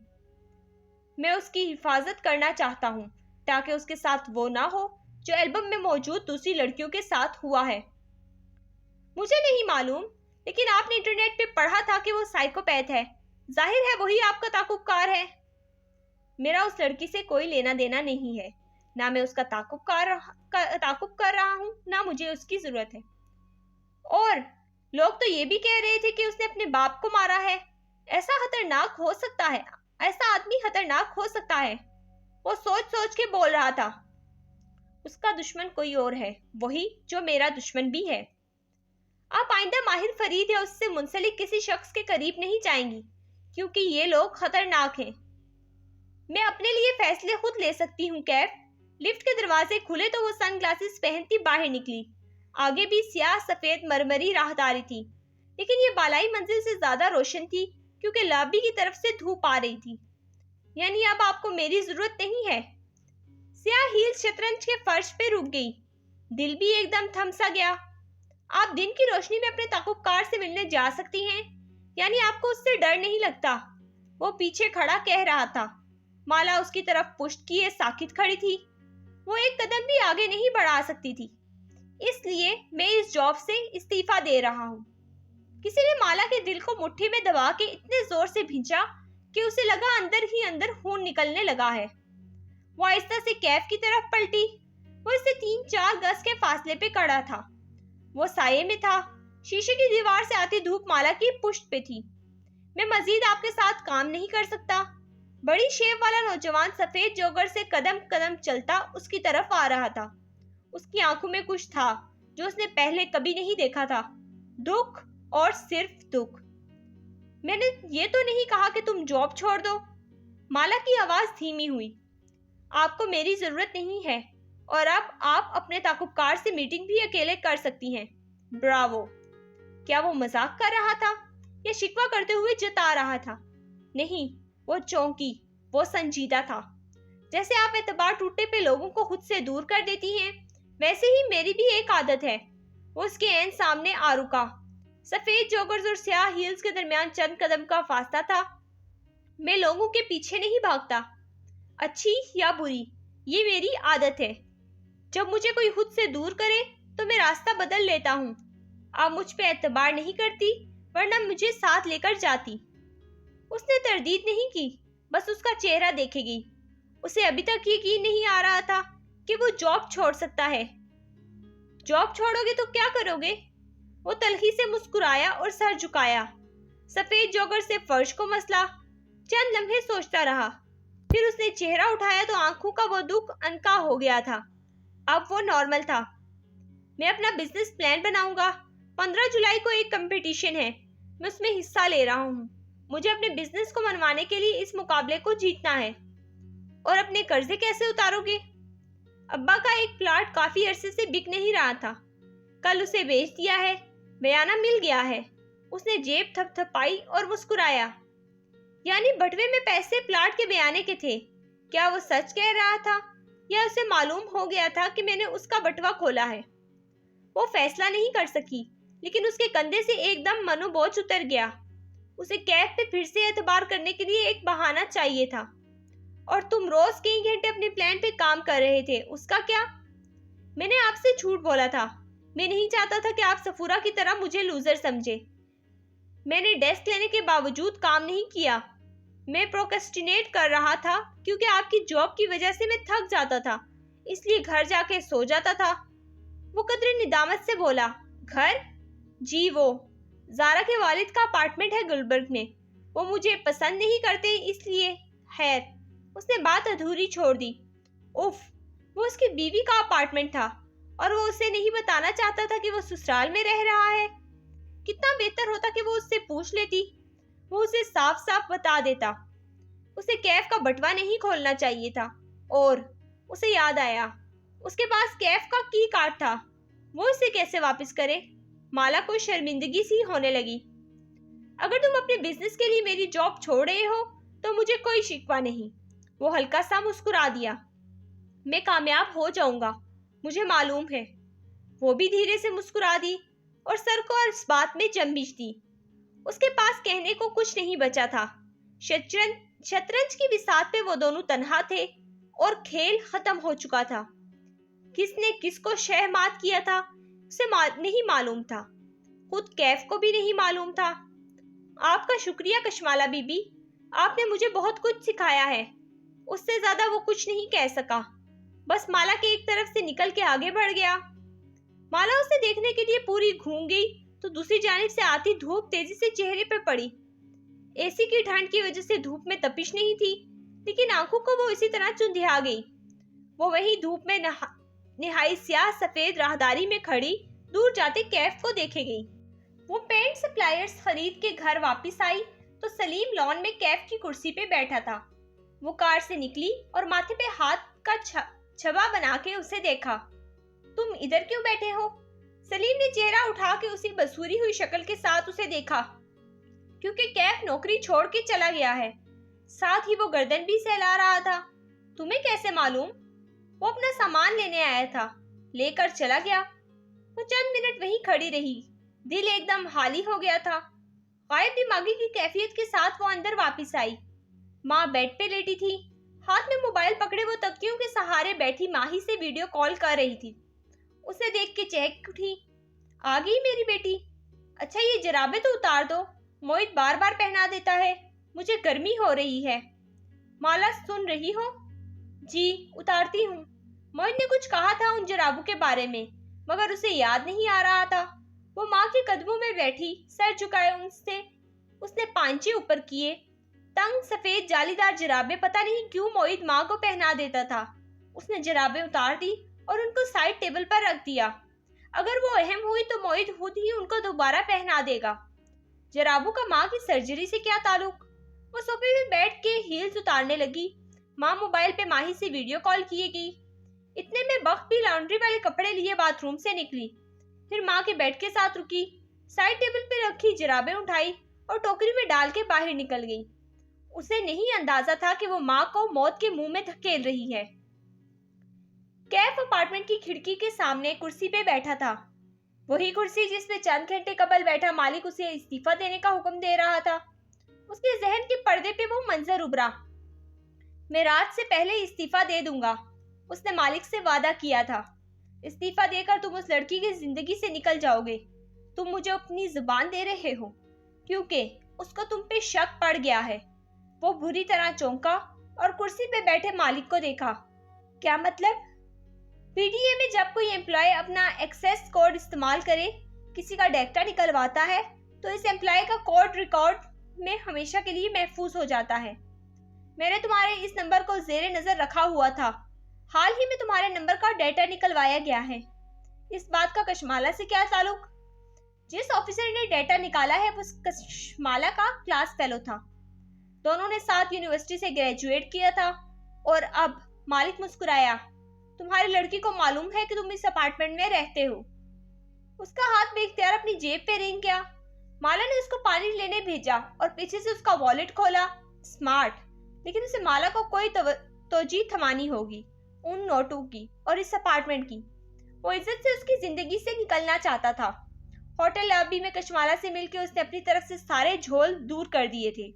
मैं उसकी हिफाजत करना चाहता हूँ ताकि उसके साथ वो ना हो जो एल्बम में मौजूद दूसरी लड़कियों के साथ हुआ है। मुझे नहीं मालूम, लेकिन आपने इंटरनेट पे पढ़ा था कि वो साइकोपैथ है। जाहिर है वही आपका ताकुबकार है। मेरा उस लड़की से कोई लेना देना नहीं है। ना मैं उसका ताकुब कर रहा हूँ, ना मुझे उसकी जरूरत है। और लोग तो ये भी कह रहे थे कि उसने अपने बाप को मारा है। ऐसा खतरनाक हो सकता है, ऐसा आदमी खतरनाक हो सकता है। वो सोच सोच के बोल रहा था। उसका दुश्मन कोई और है, वही जो मेरा दुश्मन भी है। आप आइंदा माहिर फरीद या उससे मुंसलिक किसी शख्स के करीब नहीं जाएंगी, क्योंकि ये लोग खतरनाक हैं। मैं अपने लिए फैसले खुद ले सकती हूँ कैफ। लिफ्ट के दरवाजे खुले तो वो सनग्लासेस पहनती बाहर निकली। आगे भी स्याह सफेद मरमरी राहदारी थी, लेकिन ये बालाई मंजिल से ज्यादा रोशन थी क्योंकि लॉबी की तरफ से धूप आ रही थी। यानी अब आपको मेरी जरूरत नहीं है। स्याह हील शतरंज के फर्श पे रुक गई। दिल भी एकदम थम सा गया। आप दिन की रोशनी में अपने ताकुबकार से मिलने जा सकती हैं, यानी आपको उससे डर नहीं लगता। वो पीछे खड़ा कह रहा था। माला उसकी तरफ पुष्ट किए साकित खड़ी थी। वो एक कदम भी आगे नहीं बढ़ा सकती थी। इसलिए मैं इस जॉब से इस्तीफा दे रहा हूँ। किसी ने माला के दिल को मुट्ठी में दबा के इतने जोर से भींचा कि उसे लगा अंदर ही अंदर खून निकलने लगा है। वो आहिस्ता से कैफ की तरफ पलटी। वो इससे 3-4 गज के फासले पे खड़ा था। वो साये में था। शीशे की दीवार से आती धूप माला की पुष्ट पे थी। मैं मजीद आपके साथ काम नहीं कर सकता। बड़ी शेव वाला नौजवान सफेद जोगर से कदम कदम चलता उसकी तरफ आ रहा था। उसकी आंखों में कुछ था जो उसने पहले कभी नहीं देखा था। दुख और सिर्फ दुख। मैंने ये तो नहीं कहा कि तुम जॉब छोड़ दो। माला की आवाज धीमी हुई। आपको मेरी जरूरत नहीं है और अब आप अपने ताकुबकार से मीटिंग भी अकेले कर सकती हैं। ब्रावो। क्या वो मजाक कर रहा था या शिकवा करते हुए जता रहा था? नहीं, वो चौंकी। वो संजीदा था। जैसे आप एतबार टूटने पे लोगों को खुद से दूर कर देती हैं, वैसे ही मेरी भी एक आदत है। वो उसके ऐन सामने आ रुका। सफेद जॉगर्स और स्याह हील्स के दरमियान चंद कदम का फासला था। मैं लोगों के पीछे नहीं भागता, अच्छी या बुरी, ये मेरी आदत है। जब मुझे कोई खुद से दूर करे तो मैं रास्ता बदल लेता हूँ। आप मुझ पे एतबार नहीं करती, वरना मुझे साथ लेकर जाती। उसने तरदीद नहीं की, बस उसका चेहरा देखेगी। उसे अभी तक यकीन नहीं आ रहा था कि वो जॉब छोड़ सकता है। जॉब छोड़ोगे तो क्या करोगे? वो तलखी से मुस्कुराया और सर झुकाया। सफेद जॉगर से फर्श को मसला। चंद लम्हे सोचता रहा। फिर उसने चेहरा उठाया तो आंखों का वो दुख अनका हो गया था। अब वो नॉर्मल था। मैं अपना बिजनेस प्लान बनाऊंगा। 15 जुलाई को एक कंपटीशन है, मैं उसमें हिस्सा ले रहा हूँ। मुझे अपने बिजनेस को मनवाने के लिए इस मुकाबले को जीतना है। और अपने कर्जे कैसे उतारोगे? अब्बा का एक प्लाट काफी अरसे से बिक नहीं रहा था। कल उसे बेच दिया है, बयाना मिल गया है। उसने जेब थपथपाई और मुस्कुराया। यानी बटवे में पैसे प्लाट के बयाने के थे। क्या वो सच कह रहा था या उसे मालूम हो गया था कि मैंने उसका बटवा खोला है? वो फैसला नहीं कर सकी, लेकिन उसके कंधे से एकदम मनोबोझ उतर गया। उसे कैफ पे फिर से एतबार करने के लिए एक बहाना चाहिए था। और तुम रोज कई घंटे अपने प्लान पे काम कर रहे थे, उसका क्या? मैंने आपसे झूठ बोला था। मैं नहीं चाहता था कि आप सफूरा की तरह मुझे लूजर समझे। मैंने डेस्क लेने के बावजूद काम नहीं किया। मैं प्रोक्रेस्टिनेट कर रहा था क्योंकि आपकी जॉब की वजह से मैं थक जाता था, इसलिए घर जाके सो जाता था। वो कदरे निदामत से बोला। घर? जी, वो जारा के वालिद का अपार्टमेंट है गुलबर्ग में। वो मुझे पसंद नहीं करते, इसलिए। खैर, उसने बात अधूरी छोड़ दी। उफ, वो उसकी बीवी का अपार्टमेंट था और वो उसे नहीं बताना चाहता था कि वो ससुराल में रह रहा है। कितना बेहतर होता कि वो उससे पूछ लेती। वो उसे साफ साफ बता देता। उसे कैफ का बटवा नहीं खोलना चाहिए था और उसे याद आया, उसके पास कैफ का की कार्ड था। वो इसे कैसे वापस करे? माला को शर्मिंदगी सी होने लगी। अगर तुम अपने बिजनेस के लिए मेरी जॉब छोड़ रहे हो तो मुझे कोई शिकवा नहीं। वो हल्का सा मुस्कुरा दिया। मैं कामयाब हो जाऊंगा, मुझे मालूम है। वो भी धीरे से मुस्कुरा दी और सर को इस बात में जम्बिश दी। उसके पास कहने को कुछ नहीं बचा था। शतरंज की बिसात पे वो दोनों तन्हा थे और खेल खत्म हो चुका था। किसने किसको शह मात किया था उसे नहीं मालूम था। खुद कैफ को भी नहीं मालूम था। आपका शुक्रिया कशमाला बीबी, आपने मुझे बहुत कुछ सिखाया है। उससे ज्यादा वो कुछ नहीं कह सका, बस माला के एक तरफ से निकल के आगे बढ़ गया। माला उसे देखने के लिए पूरी घूम गई तो दूसरी जानिब से आती धूप तेजी से चेहरे पर पड़ी। एसी की ठंड की वजह से धूप में तपिश नहीं थी, लेकिन आंखों को वो इसी तरह चुंधिया गई। वो वही धूप में निहाई स्याह सफेद राहदारी में खड़ी दूर जाते कैफ को देखे गई। वो पेंट सप्लायर्स खरीद के घर वापस आई तो सलीम लॉन में कैफ की कुर्सी पे बैठा था। वो कार से निकली और माथे पे हाथ का छबा बना के उसे देखा। तुम इधर क्यों बैठे हो? सलीम ने चेहरा उठा के उसी बसूरी हुई शक्ल के साथ उसे देखा। क्योंकि कैफ नौकरी छोड़ के चला गया है। साथ ही वो गर्दन भी सहला रहा था। तुम्हें कैसे मालूम? वो अपना सामान लेने आया था, लेकर चला गया। वो चंद मिनट वहीं खड़ी रही, दिल एकदम खाली हो गया था। गायब दिमागी की कैफियत के साथ वो अंदर वापस आई। माँ बेड पे लेटी थी, हाथ में मोबाइल पकड़े वो तकियों के सहारे बैठी माही से वीडियो कॉल कर रही थी। उसे देख के चहक उठी। आ गई मेरी बेटी? अच्छा ये जराबे तो उतार दो, मोहित बार बार पहना देता है, मुझे गर्मी हो रही है। माला सुन रही हो? जी उतारती हूँ। मोहित ने कुछ कहा था उन जराबों के बारे में, मगर उसे याद नहीं आ रहा था। वो माँ के कदमों में बैठी, सर झुकाए उसने पांचे ऊपर किए। तंग सफेद जालीदार जराबे पता नहीं क्यों मोहित माँ को पहना देता था। उसने जराबे उतार दी और उनको साइड टेबल पर रख दिया। अगर वो अहम हुई तो मोहित खुद ही उनको दोबारा पहना देगा। जराबों का माँ की सर्जरी से क्या ताल्लुक? वो सोफे में बैठ के हील्स उतारने लगी। माँ मोबाइल पे माही से वीडियो कॉल किए गई। इतने में बख भी लॉन्ड्री वाले कपड़े लिए बाथरूम से निकली। फिर माँ के बेड के साथ रुकी, साइड टेबल पे रखी जराबें उठाई और टोकरी में डाल के बाहर निकल गई। उसे नहीं अंदाजा था कि वो माँ को मौत के मुंह में धकेल रही है। कैफ अपार्टमेंट की खिड़की के सामने कुर्सी पे बैठा था, वही कुर्सी जिसपे चंद घंटे कबल बैठा मालिक उसे इस्तीफा देने का हुक्म दे रहा था। उसके जहन के पर्दे पे वो मंजर उभरा। मैं रात से पहले इस्तीफा दे दूंगा, उसने मालिक से वादा किया था। इस्तीफा देकर तुम उस लड़की की जिंदगी से निकल जाओगे। तुम मुझे अपनी जुबान दे रहे हो क्योंकि उसको तुम पे शक पड़ गया है। वो बुरी तरह चौंका और कुर्सी पे बैठे मालिक को देखा। क्या मतलब? पीडीए में जब कोई एम्प्लॉय अपना एक्सेस कोड इस्तेमाल करे, किसी का डेटा निकलवाता है, तो इस एम्प्लॉय का कोड रिकॉर्ड में हमेशा के लिए महफूज हो जाता है। मैंने तुम्हारे इस नंबर को जेरे नजर रखा हुआ था। हाल ही में तुम्हारे नंबर का डेटा निकलवाया गया है। इस बात का कशमाला से क्या ताल्लुक? जिस ऑफिसर ने डेटा निकाला है वो कशमाला का क्लास फेलो था। दोनों ने साथ यूनिवर्सिटी से ग्रेजुएट किया था। और अब मालिक मुस्कुराया। तुम्हारी लड़की को मालूम है कि तुम इस अपार्टमेंट में रहते हो? उसका हाथ बेख्तियार अपनी जेब पे रेंग गया। माला ने उसको पानी लेने भेजा और पीछे से उसका वॉलेट खोला। स्मार्ट, लेकिन उसे माला को कोई तोजी थमानी होगी उन नोटों की और इस अपार्टमेंट की। वो इज्जत से उसकी जिंदगी से निकलना चाहता था। होटल लॉबी में कशमाला से मिलकर उसने अपनी तरफ से सारे झोल दूर कर दिए थे,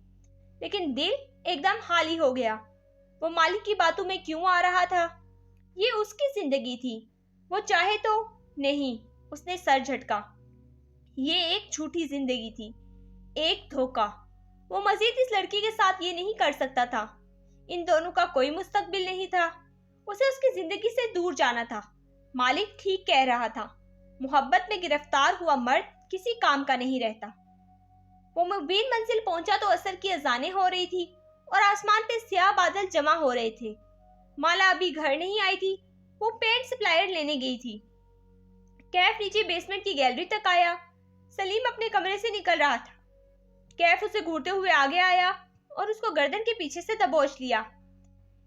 लेकिन दिल एकदम खाली हो गया। वो मालिक की बातों में क्यों आ रहा था? ये उसकी जिंदगी थी, वो चाहे तो नहीं। उसने सर झटका। ये एक झूठी जिंदगी थी, एक धोखा। वो मजीद इस लड़की के साथ ये नहीं कर सकता था। इन दोनों का कोई मुस्तकबिल नहीं था। उसे उसकी जिंदगी से दूर जाना था। मालिक ठीक कह रहा था। मोहब्बत में गिरफ्तार हुआ मर्द किसी काम का नहीं रहता। वो मुबीन मंजिल पहुंचा तो असर की अजानें हो रही थी और आसमान पे स्याह बादल जमा हो रहे थे। माला अभी घर नहीं आई थी, वो पेंट सप्लायर लेने गई थी। कैफ नीचे बेसमेंट की गैलरी तक आया। सलीम अपने कमरे से निकल रहा था। कैफ उसे घूरते हुए आगे आया और उसको गर्दन के पीछे से दबोच लिया।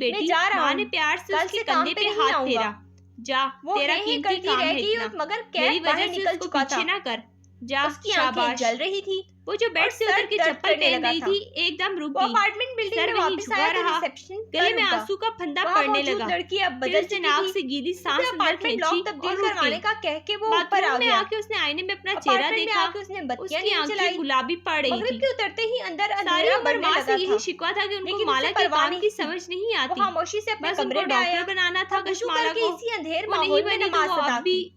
बेटी, जा रहा माँ हूँ। ने प्यार से कल उसके से काम कंधे पे पे नहीं हाथ आऊंगा। फेरा। जा, वो तेरा ही कीमती करती काम रह है गई इतना। मगर मेरी कैब बाहर वजह से निकल उसको चुका पीछे था। ना कर। जा, उसकी आंखें शाबाश। जल रही थी वो जो बेड और से उतर सर के दर्द चप्पल करने पहन लगा रही था। थी, एकदम रुक वो गई। अपार्टमेंट बिल्डिंग सर में वहीं वापस झुका आया तो रहा, रिसेप्शन गले पर में रुका। आंसू का फंदा वहाँ पड़ने मौजूद लगा। लड़की अब फिर बदल उसने चुकी नाक थी। से गीली उसे सांस अंदर अपार्टमेंट खींची लॉक तब्दील और उठ करवाने गई। का कह के वो ऊपर आ बाथरूम में गया। आके उसने आईने में अपना चेहरा अपार्टमेंट में देखा। आके उसने बत्तियां उसकी नहीं आंखें जलाई। गुलाबी पड़ रही मगरिब थी। के उतरते ही अंदर सारी अंधेरा उम्र बढ़ने माँ लगा से यही था। शिकवा था कि उनको लेकिन माला उसे के परवाह काम नहीं की थी। समझ नहीं वो आती। खामोशी से अपने बस कमरे उनको में आया डॉक्टर बनाना था और वुजू कशमाला करके को। इसी अंधेर वो नहीं माहौल में बनी तो नमाज वो अदा अब भी की।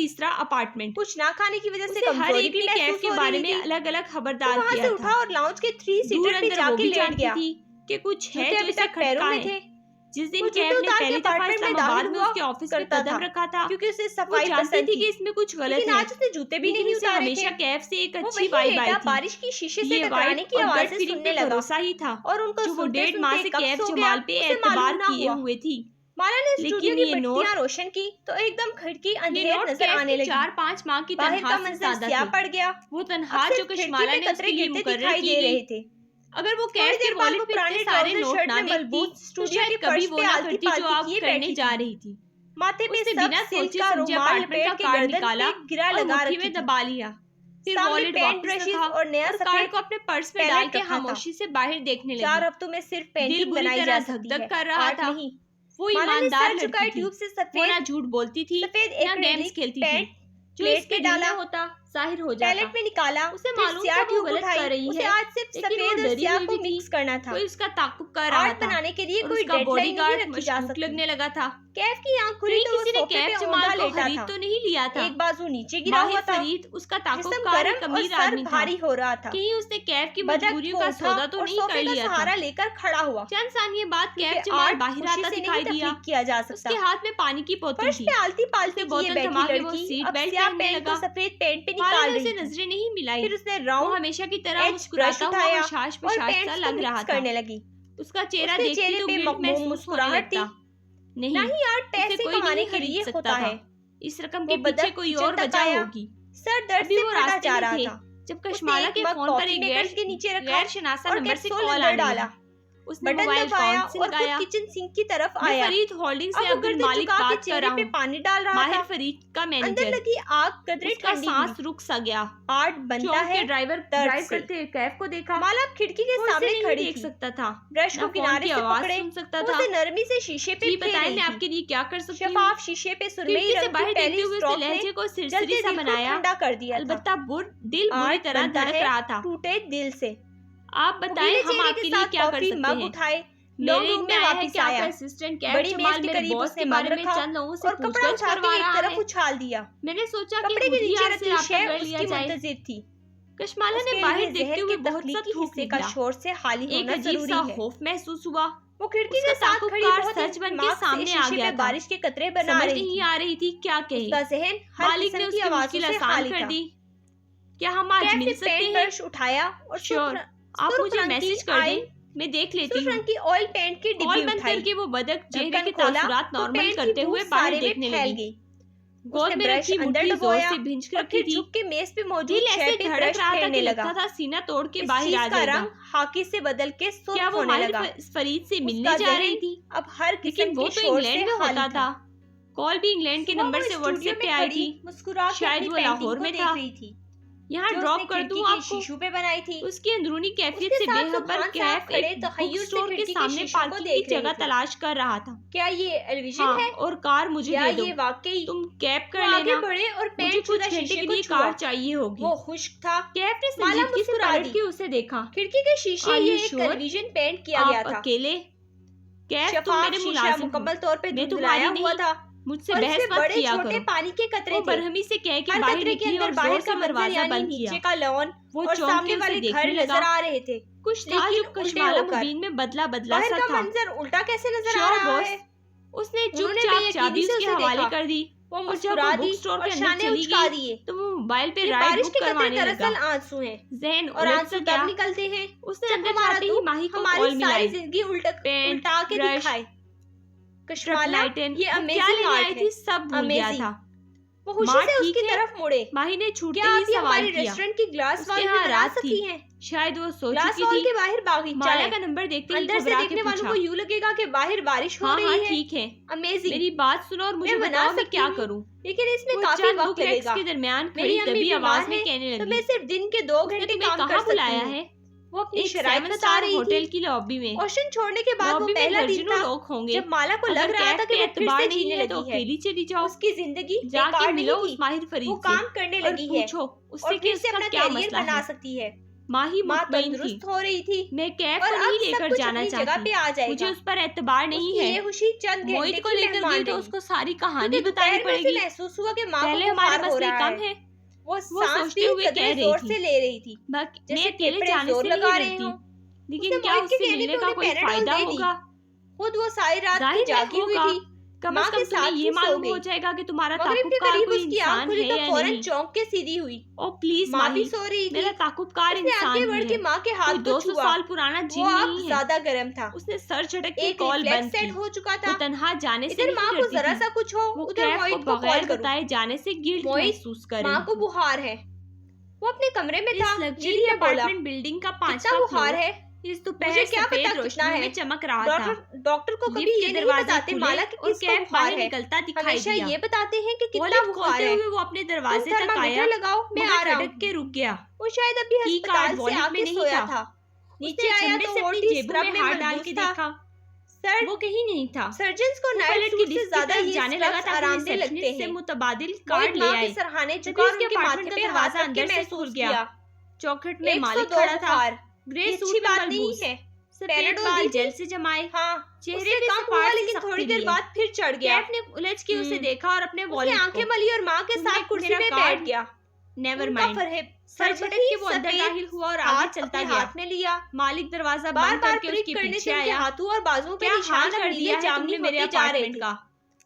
तीसरा अपार्टमेंट। कुछ ना खाने की वजह से हर कमजोरी एक भी कैफ महसूस के हो बारे रही में थी। अलग अलग खबरदार वहाँ किया से था। उठा और लाउंज के 3 सीटर पे जाके लेट गया थी कि कुछ है जूते जो अभी इसे तक पैरों खटका में है। थे। जिस दिन वो कैफ जूते ने उतार के पहली दफा अपार्टमेंट में इस्लामाबाद दाखिल में हुआ उसके ऑफिस में करता कदम था, रखा था, क्योंकि उसे वो सफाई जानती पसंद थी थी। कि इसमें कुछ गलत लेकिन है, आज उसने जूते भी लेकिन नहीं उसे उतारे हमेशा थे। कैफ से एक वो अच्छी वहीं वाइब आई लेटा थी। बारिश की शीशे से ये टकराने वाइब की और आवाजें गट फीलिंग सुनने पे लगा भरोसा ही था और उनको जो वो सुनते 1.5 माह सुनते से कब कैफ सो गया जमाल पे उसे एतबार मालूम ना किए हुआ। हुए थी। माला ने स्टूडियो लेकिन की ये नोट बत्तियां रोशन की तो एकदम खिड़की ये अंधेर नोट नजर कैफ आने की लगी। 4-5 माह की बाहर का तनख्वाह से मंजर ज्यादा स्याह थे। पड़ गया। वो अब तनख्वाह सिर्फ जो खिड़की कश्माला पे ने कतरे उसके लिए गिरते मुकर्रर दिखाई की दे रहे गई, थे। अगर वो थोड़ी कैफ के देर बाद वॉलेट वो पे इतने पुराने सारे ट्राउजर नोट शर्ट ना में देखती मलबूस तो स्टूडियो शायद के कभी फर्श वो पे ना आलती करती जो पालती आप किए करने बैठी जा थी। रही थी। माथे पे उसने सब बिना सिल्क सोचे का समझे रुमाल अपार्टमेंट लपेट का के कार्ड गर्दन निकाला पे गिरा और लगा मुट्ठी रखी में थी। दबा लिया। फिर सामने वॉलेट पेंट वापस ब्रशेस रखा और नया और कार्ड सफेद को अपने पर्स में पैलेट डाल के रखा था। खामोशी से बाहर देखने 4 लगी। हफ्तों में सिर्फ दिल पेंटिंग बुरी बनाई तरह जा धक सकती धक है, कर रहा आर्ट था। नहीं। वो माला ने ईमानदार सर लड़की झुकाए थी, ट्यूब से वो ना सफेद झूठ बोलती थी सफेद ना गेम्स एक्रिलिक खेलती थी। पेंट जो प्लेट इसके पे दिल में डाला। होता जाहिर हो जाता। पैलेट में निकाला, उसे मालूम था वो गलत कर रही है, आज सिर्फ सफेद और स्याह को मिक्स करना था। कोई उसका ताकुब कर रहा था। बनाने के लिए कोई बॉडीगार्ड नहीं रखी जा सकती। लगने लगा था। कैफ की आंख खुली तो किसी ने कैफ जमाल को खरीद तो नहीं लिया था। एक बाजू नीचे गिरा हुआ था। फरीद उसका ताकुबकार कमीर आदमी था। भारी हो रहा था। कहीं उसने कैफ की मजबूरियों का सौदा तो नहीं कर लिया था। सहारा लेकर खड़ा हुआ। चंद सानिये बाद कैफ जमाल बाहर आता दिखाई दिया। किया जा सकता। उसके हाथ में पानी की बोतल थी। आलती पालती बोतल थमा के वो सीट बेल्ट पहनने लगा। सफेद पेंट पे निकाल रही उसे नजरें नहीं मिलाई। फिर उसने राउंड हमेशा की तरह मुस्कुराता हुआ और शाश पे शाश सा लग रहा था। करने लगी। उसका चेहरा देखते तो गिल्ट महसूस होने लगता। नहीं यार पैसे कमाने के लिए होता है। इस रकम के पीछे कोई और वजह होगी। सर दर्द से फटा जा रहा था जब कश्माला के फोन पर एक गैर शनासा नंबर से कॉल आने लगा। उसने मोबाइल दबाया फोन और लगाया। किचन सिंक की तरफ आया। फरीद होल्डिंग से अब्दुल मालिक बात कर रहा हूँ। पानी डाल रहा माहिर था। फरीद का मैनेजर। अंदर लगी आग कदरे उसका सांस रुक सा गया। आर्ट बनता है। ड्राइवर ड्राइव करते हुए कैफ को देखा। माला खिड़की के सामने खड़ी देख सकता था। ब्रश को किनारे से पकड़े सुन सकता था। उसे नरमी से शीशे पे बताएं मैं आपके लिए क्या कर सकती हूँ। शफाफ शीशे पे सुरमई रंग बाहर की देखते हुए टेलीस्कोप लहजे को सिरसिरी सा बनाया। ठंडा कर दिया। अलबत्ता दिल बुरी तरह धड़क रहा था। टूटे दिल से। आप बताएं हम आपके लिए क्या कर सकते हैं। उठाए मेरे रूम में वापस आया। असिस्टेंट कैफ जमाल मेरे बॉस के बारे में चंद लोगों से पूछताछ करवा रहा है। उछाल दिया। मैंने सोचा कि कपड़े के नीचे रखी रब्ता शय कर लिया उसकी जाए। मुंतजिर थी। कश्माला ने बाहर देखते हुए बहुत सा थूक का शोर से खाली होना जरूरी है। खौफ महसूस हुआ। वो खिड़की के साथ खड़ी बहुत सच बन के सामने आ गया। बारिश के कतरे बना समझ रही नहीं आ रही थी क्या कहे। उसका जहन मालिक ने उसकी मुश्किल आसान कर दी। क्या हम आज मिल सकते हैं? उठाया और श्योर आप मुझे मैसेज कर दें, मैं देख लेती हूँ। रंग की ऑयल पेंट की डिब्बी बंद उठाई। करके वो बदक चेहरे के तासुरात नॉर्मल करते हुए बाहर देखने लगी। गोद में रखी मुट्ठी जोर से भिंच रखी थी। के मेज पे मौजूद दिल ऐसे धड़क रहा था कि लगता था सीना तोड़ के बाहर आ जाएगा। रंग खाकी से बदल के सुर्ख होने लगा। फरीद से मिलने जा रही थी। अब हर लेकिन वो तो इंग्लैंड में होता था। कॉल भी इंग्लैंड के नंबर से व्हाट्सएप पे आई थी। शायद वो लाहौर में था। यहाँ ड्रॉप कर दूं आपको। शीशू पे बनाई थी। उसकी अंदरूनी कैफियत से बेखबर कैफ एक बुक स्टोर के सामने पार्किंग की जगह तलाश कर रहा था। क्या ये एलविजन है? और कार मुझे दे दो। ये वाकई तुम कैब कर लेना। आगे बढ़े और मुझे कुछ घंटे के लिए कार चाहिए होगी। वो खुश्क था। कैफ ने संजीदगी से पलट के उसे देखा। खिड़की के शीशे ये एक टेलीविजन पेंट किया गया था। अकेले कैफ तुम मेरे मुलाजिम मुकम्मल तौर पे मैं तुम्हारी हुआ था। मुझसे बहस मत किया करो। पानी के कतरे थे। बरहमी से कह के बाहर निकली और बाहर का दरवाजा बंद किया। नीचे का लॉन वो और सामने वाले घर नजर आ रहे थे। कुछ था जो कश्माला मुबीन में बदला सा था। मंजर उल्टा कैसे नजर आ रहा है? उसने चुपचाप चाबी उसके हवाले कर दी। वो मुस्कुरा दी स्टोर के और अंदर चली गई तो वो मोबाइल पे राइड बुक करवाने लगा। दरअसल आंसू हैं जहन और आंसू तब निकलते हैं उसने अंदर जाते ही माही को कॉल मिलाई। जिंदगी उल्टा के दिखाई। कश्माला ये अमेजिंग आर्ट है। सब भूल गया था। वो खुशी से उसकी तरफ मुड़े। माही ने छूटते ही सवाल हमारे किया रेस्टोरेंट की ग्लास वॉल में बना सकती हैं। शायद वो सोच ग्लास रही वॉल थी। के बाहर बागीचा माला है। का नंबर देखते ही अंदर से देखने वालों को यूं लगेगा कि बाहर बारिश हो रही है। ठीक है अमेजिंग। मेरी बात सुनो और मुझे बताओ मैं क्या करूं। लेकिन इसमें काफी वक्त लगेगा। के दरमियान खड़ी दबी आवाज में कहने लगी। तो मैं सिर्फ दिन के 2 घंटे काम कर सकती हूं। वो अपनी शराब बता रही थी होटल की लॉबी में। ओशन छोड़ने के बाद वो पहला दिन था लोग होंगे जब माला को लग रहा था कि वो फिर से जीने लगी है। अकेली चली जाओ। उसकी जिंदगी जाके मिलो उस माहिर फरीद से। वो काम करने लगी है। पूछो उससे कि उसका क्या मसला है। बना सकती है। माही तंदुरुस्त हो रही थी। मैं कैब को नहीं लेकर जाना चाहती। मुझे उस पर एतबार नहीं है। ये खुशी चंद मोहित को लेकर गई तो उसको सारी कहानी बतानी पड़ेगी। महसूस हुआ कि माँ पहले हमारे मसले कम है। वो सोचते हुए कह रही थी। मैं अकेले जाने से नहीं डरती। लेकिन क्या उससे मिलने का कोई फायदा होगा? खुद वो सारी रात की जागी हुई थी। कम से कम तुम्हें ये मालूम हो जाएगा कि तुम्हारा ताकुबकार कोई इंसान है या नहीं। चौंक के सीधी हुई। ओ प्लीज माँ भी सो रही थी। मेरा ताकुबकार इंसान है। माँ के हाथ 200 साल पुराना जिन नहीं है। ज्यादा गर्म था। उसने सर झटक के कॉल बंद की। हो चुका था। तन्हा जाने से नहीं माँ को जरा सा कुछ हो उधर मोहित को बगैर बताए जाने से गिल्ट महसूस करे। माँ को बुखार है। वो अपने कमरे में था। लग्जरी अपार्टमेंट बिल्डिंग का 5वां बुखार है। इस दोपहर क्या पता कितना है में चमक रहा था। डॉक्टर को कभी ये नहीं बताते माला कि किसको बुखार है। निकलता दिखाई दिया। ये बताते हैं कि कितना बुखार है। वो अपने दरवाजे तक आया। लगाओ मैं आ रहा हूं के रुक गया। वो शायद अभी अस्पताल से आके सोया था। नीचे आया तो अपनी जेब में हाथ डाल के देखा। सर वो कहीं नहीं था। सर्जन्स को नाइट सूट से ज्यादा ये जाने लगा था, आरामदेह लगते हैं। से मुतबादिल कार्ड ले आए। सराहने चुका और उनके माथे पे हाथ अंदर से खुल गया। चौखट में मालिक खड़ा था, ग्रे सूट में बात नहीं है। सफेद बाल जेल से जमाए, चेहरे पे कम हुआ लेकिन थोड़ी देर बाद फिर चढ़ गया। कैफ ने उलझ के उसे देखा और अपने वॉलेट को आंखें मली और माँ के साथ कुर्सी पे बैठ गया। नेवर माइंड, सर झटक के वो अंदर दाखिल हुआ और आगे चलता गया। हाथ में लिया, मालिक दरवाजा बंद करके उसके पीछे आया। हाथों और बाजुओं पे निशान कर दिया जामनी मेरे अपार्टमेंट का।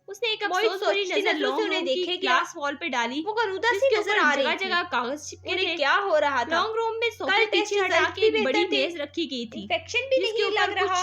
उसने एक अफसोस भरी नजर उन्हें देखे ग्लास वॉल पे डाली। वो गरूदा सी नजर आ रही थी। जगह कागज चिपके थे। क्या हो रहा था? लॉन्ग रूम में सोफे पीछे हटा के एक बड़ी मेज रखी गई थी। इन्फेक्शन भी नहीं लग रहा,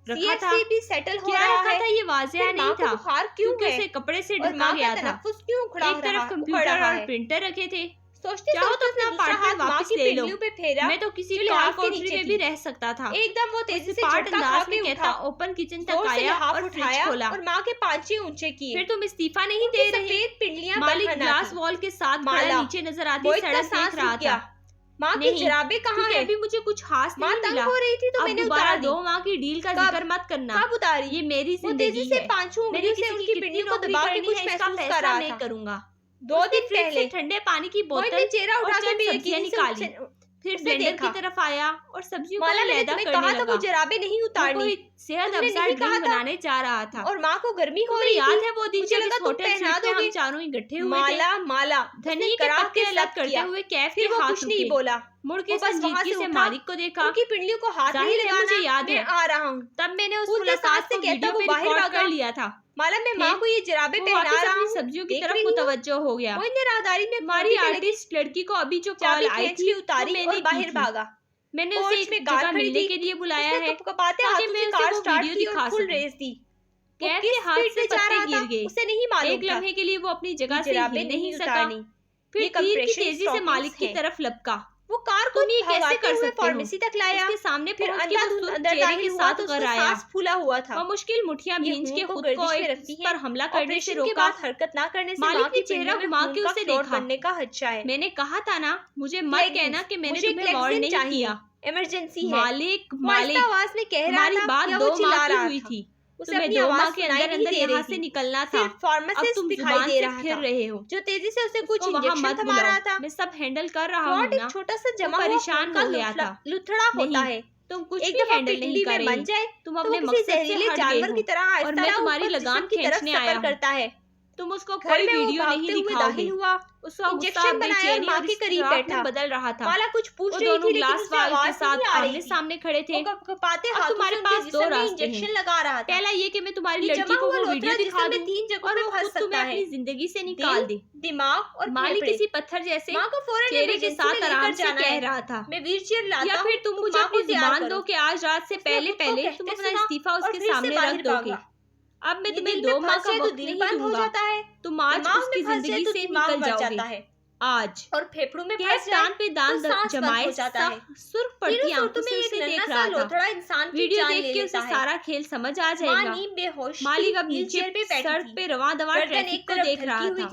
रखा था भी सेटल हो क्या रहा रखा है। था ये वाज़ेह नहीं था। बुखार क्यों है? उसे कपड़े से ढका गया था। क्यों उखड़ा एक तरफ कंप्यूटर और प्रिंटर रखे थे। सोचते चाहो तो अपना अपार्टमेंट वापस ले लो। पे फेरा। मैं तो किसी कार कोठरी में भी रह सकता था। एकदम वो तेजी से पार्ट झटका अंदाज खा में के कहता ओपन किचन तक आया और फ्रिज खोला और माँ के पांचे ऊंचे किए। फिर तुम इस्तीफा नहीं दे रहे। सफेद पिंडलियां मालिक ग्लास वॉल के साथ खड़ा नीचे नजर आती सड़क देख रहा था। माँ की जराबें कहाँ है? अभी मुझे कुछ खास नहीं मिला। हो रही थी तो मैंने उतार दी। 2 माह की डील का जिक्र मत करना। कब उतारी? ये मेरी जिंदगी से पांचों उंगलियों से उनकी पिंडलियों को दबा के कुछ महसूस कर रहा नहीं करूंगा। 2 दिन पहले ठंडे पानी की बोतल चेहरा उठा के सब्जियां निकाली, फिर ब्लेंडर की तरफ आया और सब्जियों को अलग करने लगा। वो जराबें नहीं उतारनी, सेहत अफजा ड्रिंक बनाने जा रहा था। और माँ को गर्मी हो रही याद है वो दिन जब इस होटल में हम चारों इकट्ठे हुए थे। माला धनी के पत्ते अलग करते हुए कैफ के हाथ कुछ नहीं बोला। मुड़ के संजीदगी से मालिक को देखा। उनकी पिंडलियों को हाथ नहीं लगाना, मुझे याद है आ रहा हूँ। तब मैंने उस मुलाकात को वीडियो पे रिकॉर्ड कर लिया था। माला मैं माँ को ये जराबें पहना रहा हूँ। सब्जियों की तरफ मुतवज्जो हो गया। राहदारी में हमारी आर्टिस्ट लड़की को अभी जो कॉल आई थी उतारी और बाहर भागा। मैंने उसे एक जगह मिलने के लिए बुलाया है ताकि मैं कार स्टार्ट की और फुल रेस दी। कैफ के हाथ से पत्ते गिर गए। उसे नहीं मालूम एक लम्हे के लिए वो अपनी जगह से हिल नहीं सका। फिर तीर की तेजी से मालिक की तरफ लपका। वो कार को कैसे कर सकते फार्मेसी तक लाया। उसके सामने फिर अंदर के साथ कराया। फूला हुआ था। वो मुश्किल मुठियां भींच के खुद को एक पर हमला करने से रोका। हरकत ना करने से मालिक की चेहरा घुमा के उसे देखा। बनने का खदशा है। मैंने कहा था ना, मुझे मत कहना कि मैंने तुम्हें वार्न नहीं किया। इमरजेंसी है। मालिक आवाज में कह रहा था। बात 2 माह की हुई थी। तुम्हें 2 माह के अंदर यहाँ से निकलना था। अब तुम दिखाई दे रहा फिर रहे हो। जो तेजी से उसे कुछ इंजेक्शन थमा रहा था। मैं सब हैंडल कर रहा हूँ ना। छोटा सा जमा परेशान हो गया था। लुथड़ा होता है। तुम कुछ भी हैंडल नहीं कर रही। बन जाए तुम अपने मकसद से जहरीले जानवर की तरह और मैं तुम्हारी लगाम खींचने आया करता है। तुम उसको कोई वीडियो नहीं दिखाओगे। उसका इंजेक्शन बनाया और माँ के करीब बैठा बदल रहा था। माला कुछ पूछ रही थी ग्लास वाल के साथ आमने सामने खड़े थे। तुम्हारे पास 2 रास्ते इंजेक्शन लगा रहा था। पहला ये कि मैं तुम्हारी लड़की को वो वीडियो दिखा दूं 3 जगहों पे फंस सकता है। अपनी जिंदगी से निकाल दे। दिमाग और मालिक किसी पत्थर जैसे माँ को फौरन चेहरे के साथ आराम से कह रहा था, मैं व्हीलचेयर लाता या फिर तुम मुझे अपनी जुबान दो कि आज रात से पहले तुम अपना इस्तीफा उसके सामने रख दोगे। अब मैं तुम्हें 2 माह का वक्त नहीं दूंगा। तुम आज उसकी जिंदगी से निकल जाओगे आज। और फेफड़ों में दांत पे दांत जमाए सुर्ख पड़ती आंखों से उसे देख रहा था। वीडियो देख के उसे सारा खेल समझ आ जाएगा। मालिक अब नीचे सड़क पे रवां दवा ट्रैफिक को देख रहा था।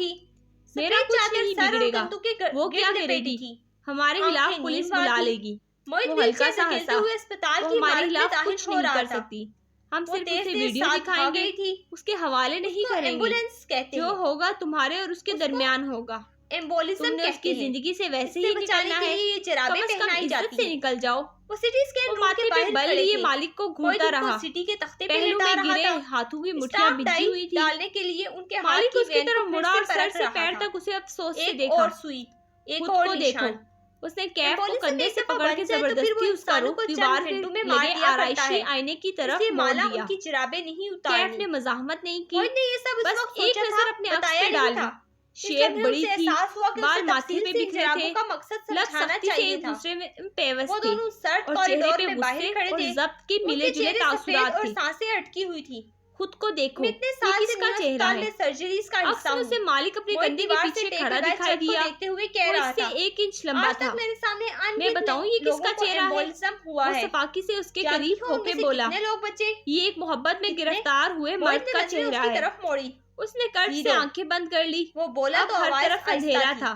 मेरा कुछ नहीं बिगड़ेगा। वो क्या करेगी? हमारे खिलाफ पुलिस बुला लेगी। वो हल्का सा हंसा। वो हमारे खिलाफ कुछ नहीं कर सकती। हम सिर्फ उसे वीडियो दिखाएंगे, उसके हवाले नहीं करेंगे। एम्बुलेंस कहते जो होगा तुम्हारे और उसके दरमियान होगा। तुमने उसकी जिंदगी से वैसे ही निकलना है। कम से कम इज्जत से निकल जाओ। वो सिटी स्कैन माथे पे बल लिए मालिक को घूरता रहा। सिटी के तख्ते पे पहलू में गिरे हाथों की मुट्ठियां बिजी हुई थी। डालने के लिए उनके मालिक उसकी तरफ मुड़ा और सर से पैर तक उसे अफसोस से देखा। और सुई, एक और देखो। उसने कैफ को कंधे से पकड़ के जबरदस्ती उसका रुख दीवार में लगे आराइशी आईने की तरफ मोड़ दिया। उनकी जराबें नहीं उतारी। कैफ ने मजाहमत नहीं की। ये सब बस एक नजर अपने अक्स पे डाली। शेप बड़ी थी, बाल माथे पे बिखरे थे, लग सख्ती से एक दूसरे में पेवस थे और चेहरे पे गुस्से और जब्त के मिले जुले तासुरात थे। सांसें अटकी हुई थी। खुद को देखो, किसका चेहरा है? सर्जरीज का हिस्सा हूं। उसे मालिक अपने कंधे के पीछे खड़ा दिखाई दिया। देखते हुए कह रहा था, 1 इंच लंबा था। मेरे सामने मैं बताऊं ये किसका चेहरा है? हुआ है। सफाकी से उसके करीब होके बोला, लोग बच्चे ये एक मोहब्बत में गिरफ्तार हुए मर्द का चेहरा है। तरफ मोड़ी। उसने कर्ज से आंखें बंद कर ली। वो बोला तो हर तरफ अंधेरा था।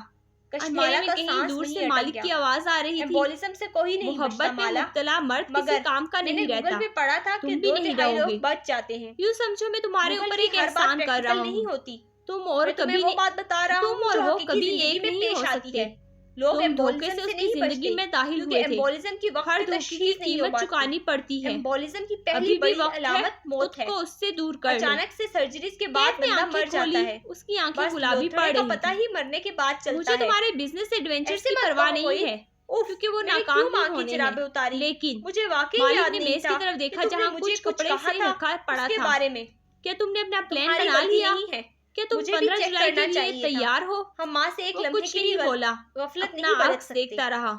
कश्माला का सांस दूर से मालिक की आवाज आ रही थी। एम्बोलिज्म से कोई नहीं मोहब्बत में मुब्तला मर्द किसी काम का नहीं रहता। में पढ़ा था कि 2/3 लोग बच जाते हैं। यूँ समझो मैं तुम्हारे ऊपर एक एहसान कर रहा हूँ, नहीं होती तुम और कभी वो बात बता रहा हूँ, तुम और वो कभी एक नहीं हो सकते। लोग धोखे से उसकी जिंदगी में दाखिल हुए थे। एम्बोलिज्म की हर धोखे की कीमत चुकानी पड़ती है। एम्बोलिज्म की पहली बड़ी अलामत मौत है। उसको उससे दूर कर लो। अचानक से सर्जरी के बाद बंदा मर जाता है। उसकी आंखें गुलाबी पड़ रही पता ही मरने के बाद चलता है। मुझे तुम्हारे बिजनेस एडवेंचर्स की परवाह नहीं है, क्योंकि वो नाकाम होने हैं। उतारी। लेकिन मुझे वाकई मालिक ने मेज की तरफ देखा जहाँ कुछ कपड़े से रखा पड़ा था। बारे में क्या तुमने अपना प्लान बना लिया? क्या तुम 15 जुलाई के लिए तैयार हो? हम माँ से एक लम्हे कुछ नहीं बोला, अपना आंख देखता रहा।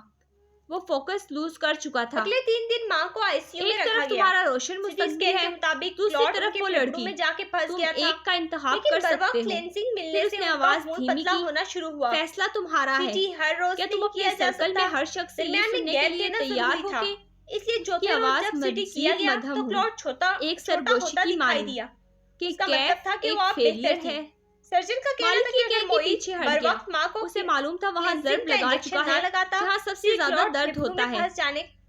वो फोकस लूज कर चुका था। अगले 3 दिन माँ को आईसीयू में रखा गया। तुम्हारा रोशन मुस्तकबिल है, मुताबिक दूसरी तरफ वो लड़की में जाके फंस गया था। एक का इंतखाब कर सकते हो। क्लेंजिंग मिलने से आवाज धीमी की होना शुरू हुआ। फैसला तुम्हारा है। हर रोज क्या तुम अपने सर्कल में हर शख्स से ये सुनने के लिए तैयार हो? इसलिए जो आवाज किया गया तो प्लॉट छोटा एक सरगोशी की मानी कि कैफ था कि वो फेलियर है। सर्जन का कहना था कि अगर पीछे हट गया, माँ को उसे मालूम था वहाँ जर्ब लगा चुका है जहाँ सबसे ज्यादा दर्द होता है।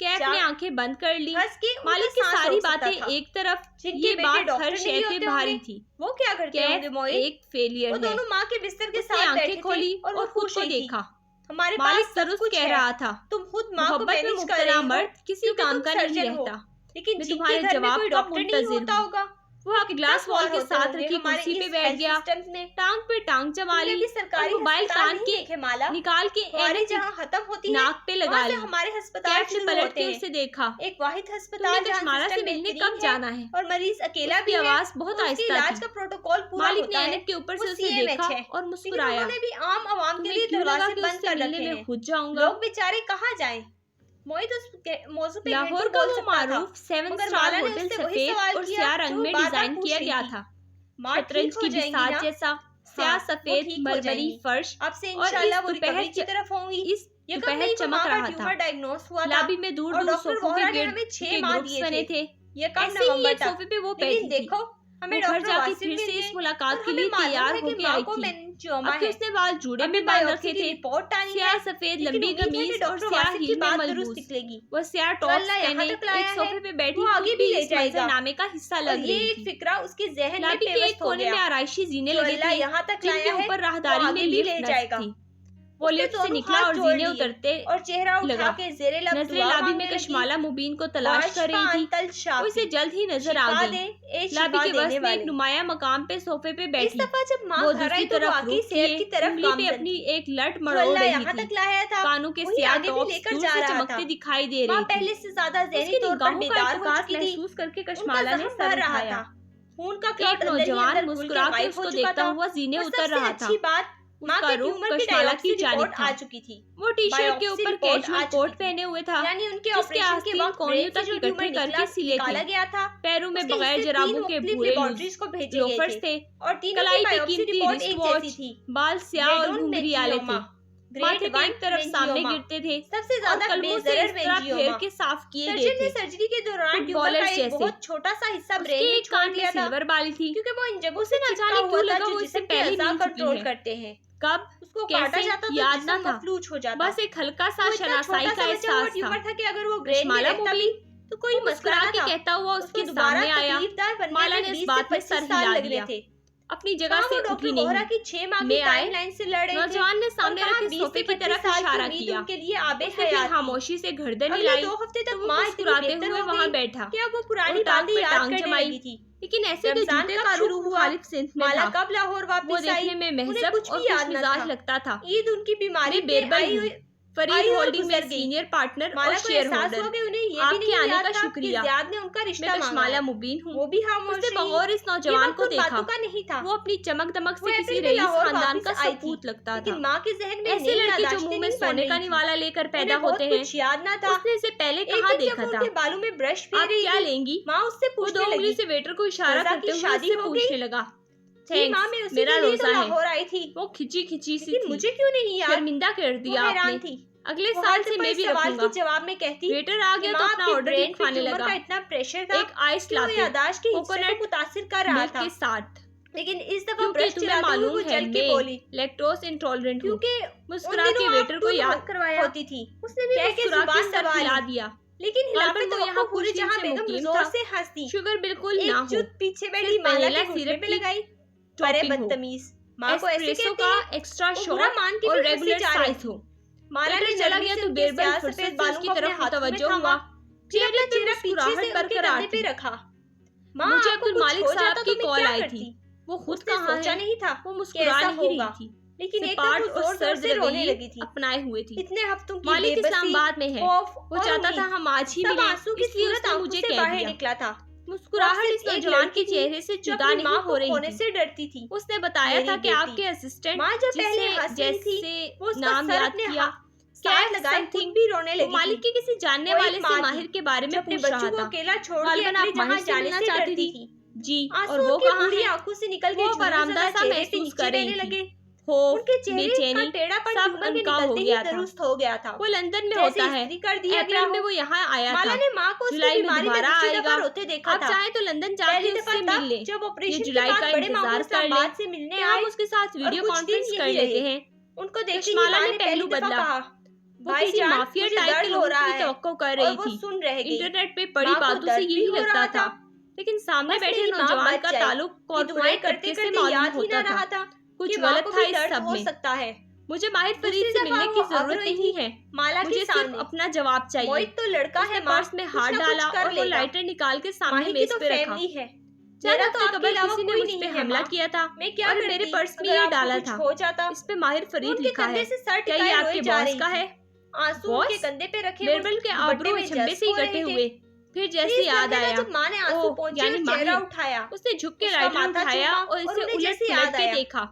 कैफ ने आंखें बंद कर ली। मालिक की सारी बातें एक तरफ, ये बात हर शय पे भारी थी। वो क्या करते होंगे? एक फेलियर है। दोनों माँ के बिस्तर के साथ आंखें खोली और खुद को देखा। हमारे मालिक दुरुस्त कह रहा था, तुम खुद माँ को मैनेज कर रहे हो, मर्द किसी काम का नहीं रहता। लेकिन तुम्हारे जवाब का मुंतजिर होगा। वो ग्लास वॉल के साथ रखी कुर्सी पे बैठ गया, टांग पे टांग जमा ली, मोबाइल कान के निकाल के जहाँ खत्म होती नाक पे लगा ली। हमारे अस्पताल से पलट के उसे देखा। एक वाहिद अस्पताल कश्माला से मिलने कब जाना है? और मरीज अकेला भी है। आवाज बहुत आहिस्ता थी। इलाज का प्रोटोकॉल पूरा मालिक ने ऐनक के ऊपर से उसे देखा और मुस्कुराया। उन्होंने भी आम आवाम के लिए दरवाजे बंद कर रखे हैं। खुद जाऊंगा। लोग बेचारे कहाँ जाएं? मोहित उस मौजू पे लाहौर का वो मारूफ 7 स्टार होटल सफेद और स्याह रंग में डिजाइन किया गया था। शतरंज की बिसात जैसा स्याह सफेद मलबरी फर्श अब से इंशाल्लाह वो रिकवरी की तरफ होंगी। इस दोपहर चमक रहा था। डायग्नोस हुआ था। लॉबी में दूर दूर सोफों के गेट 6 माह बने थे। ये कब नवंबर तक? सोफे पे वो बैठी देखो हमें घर जाके फिर से इस मुलाकात के लिए तैयार होके आई थी। अब उसने बाल जूड़े में बांध रखे थे। स्याह सफेद लंबी कमीज और स्याह हील में मलबूस। वो स्याह टॉप्स पहने एक सोफे पे बैठी आगे भी ले जाएगा। नामे का हिस्सा लग रही थी। एक फिक्रा उसके ज़हन में पेवस्त हो गया। में आराइशी जीने लगे थे। यहाँ तक जिनके ऊपर राहदारी में लिफ्ट जाएगा। वो लिफ्ट से निकला और जीने उतरते और चेहरा उठा के ज़ेरे लब नजरें लाबी में कश्माला मुबीन को तलाश कर रही थी। वो इसे जल्द ही नजर आ गई। लाबी के बस में एक नुमाया मकाम पे सोफे पे बैठी। वो दूसरी तरफ रुक पे अपनी एक लट मरोड़ रही थी। कानों के स्याह टॉप्स दूर से चमकते दिखाई दे रही थी। पहले से ज्यादा ज़हनी तौर पर बेदार हो चुकी थी। महसूस करके कश्माला ने सर उठाया। एक नौजवान मुस्कुरा के उसको देखता हुआ जीने उतर रहा था। उसका रुख कश्माला की जानिब आ चुकी थी। वो टी शर्ट के ऊपर कैजुअल कोट पहने हुए था, यानी उनके ऑपरेशन के वक्त कोहनियों तक इकट्ठे करके सिले थे। पैरों में बगैर जराबों के भूरे लोफर्स थे और कलाई पे कीमती रिस्ट वॉच, बाल स्याह और घुंघरी आले थे। माथे पे एक तरफ सामने गिरते थे। सबसे ज्यादा कलमों से इस तरह फेर के साफ किए गए थे। सर्जरी के दौरान ट्यूमर का एक बहुत छोटा सा हिस्सा ब्रेन में छोड़ दिया था। सिल्वर बाली थी क्योंकि वो इन जगहों से न जाने क्यों लगा वो इससे पहले कंट्रोल करते हैं। कब उसको काटा जाता तो याद ना था, फ्लूच हो जाता। बस एक हल्का सा शनासाई का एहसास था कि अगर वो ब्रेन में रहता भी तो कोई मसला के कहता हुआ उसके सामने आया। माला ने इस बात में सर हिला दिया। अपनी जगह से उठी नहीं। की 6 माह की टाइमलाइन से लड़ रहे थे। नौजवान ने सामने रखे सोफे की तरफ इशारा किया। उनके लिए आबे हयात खामोशी से गर्दन हिलाई। 2 हफ्ते तक मां मुस्कुराते हुए वहां बैठा। क्या वो पुरानी बातें याद करने लगी थी? लेकिन ऐसे तो जूते का शुरू हुआ। माला कब लाहौर वापस आई? देखने में महजब और खुशमिजाज लगता था। ईद उनकी बीमारी बेरबल फरीद होल्डिंग में सीनियर पार्टनर और शेयर होल्डर। आपके आने का शुक्रिया। ज़ियाद ने उनका रिश्ता कश्माला मुबीन हूँ। वो भी खामोश बगौर इस नौजवान को देखा नहीं था। वो अपनी चमक दमक से किसी रईस खानदान का सपूत लगता था। माँ के जहन में ऐसे लड़के जो मुंह में सोने का निवाला लेकर पैदा होते हैं, याद ना था। उसने इसे पहले कहाँ देखा था? बालों में ब्रश आप क्या लेंगी? माँ उससे पूछने लगी। 2 उंगली से वेटर को इशारा करते हुए उससे पूछने लगा। मेरा रोजा है। वो खिंची सी थी। मुझे क्यों नहीं याद? शर्मिंदा कर दिया आपने। अगले साल से मैं भी रखूंगा। जवाब में कहती वेटर आ गया तो अपना ऑर्डर खाने लगा। इतना प्रेशर था। एक आइस लाते यादाश्त की कोकोनट मुतासिर कर रहा था के साथ। लेकिन इस दफा ब्रश चलाते हुए वो जल के बोली, लैक्टोज इंटॉलरेंट हूं। क्योंकि मुस्कुरा के वेटर को याद करवाया होती थी, उसने भी मुस्कुरा के सर हिला दिया। लेकिन हिलापे तो यहाँ पूरी जहां बेगम जोर से हंसती। शुगर बिल्कुल ना हो, एक पीछे बैठी माला के सिरप पे लगाई। अरे बदतमीज, माँ को ऐसे कहते हैं। एक्स्ट्रा शॉट और रेगुलर साइज हो। माला ने चला गया तो बीरबल फिर से उसकी तरफ मुतवज्जो हुआ। चेहरे पे मुस्कुराहट बरकरार पे रखा। मुझे अब्दुल मालिक साहब की कॉल आई थी, वो खुद कहाँ सोचा नहीं था वो मुस्कुरा नहीं रही थी, लेकिन एकदम जोर से रोने लगी थी। अपनाए हुए थी। इतने हफ्तों की मालिक इस्लामाबाद में है, वो चाहता था हम आज ही मिलें, इसलिए उसने मुझे कह दिया। निकला था। मुस्कुराहट इस नौजवान के चेहरे से जुदा नहीं हो रही थी। से डरती थी। उसने बताया था कि आपके असिस्टेंट जैसे नाम याद किया भी रोने लगी। मालिक के किसी जानने वाले से माहिर के बारे में पूछ रहा था। अकेला छोड़ के अपने जहां जाने से डरती थी। जी, और वो कहाँ है? आंखों से निकल के बरामदा सा महसूस कर रही थी। उनके चेहरे का टेढ़ापन सब उनका हो गया था। दुरुस्त हो गया था। वो लंदन में होता है, अप्रैल में वो यहाँ आया था। माला ने माँ को जुलाई में दोबारा आएगा। रोते देखा आप चाहे तो लंदन जाके उससे मिल ले। जब ऑपरेशन जुलाई का इंतजार कर ले, से मिलने हम उसके साथ वीडियो कॉन्फ्रेंस कर लेते हैं। उनको देखते माला ने पहलू बदला। वो किसी माफिया टाइप के लोगों की तवक्को कर रही थी। सुन रहे इंटरनेट पे बड़ी बातों से यही लगता था, लेकिन सामने बैठे नौजवान का ताल्लुक कॉर्पोरेट करके से मालूम होता था। कुछ गलत था इस सब में। सकता है। मुझे माहिर फरीद से मिलने की जरूरत नहीं है। माला मुझे सिर्फ अपना जवाब चाहिए। मोहित तो लड़का है, पर्स में हाथ डाला और वो लाइटर निकाल के सामने मेज पे रखा। मेरा तो कबल किसी ने मुझ पे हमला किया था और मेरे पर्स में ये डाला था। इस पे माहिर फरीद लिखा है। क्या ये आपके बॉस का है? आंसू के कंधे पे रखे बीरबल के आबरू झंबे से इकट्ठे हुए। फिर जैसे याद आया, जब माँ ने आंसू पोंछे चेहरा उठाया, उसने झुक के लाइटर उठाया और इसे उलट पलट के देखा।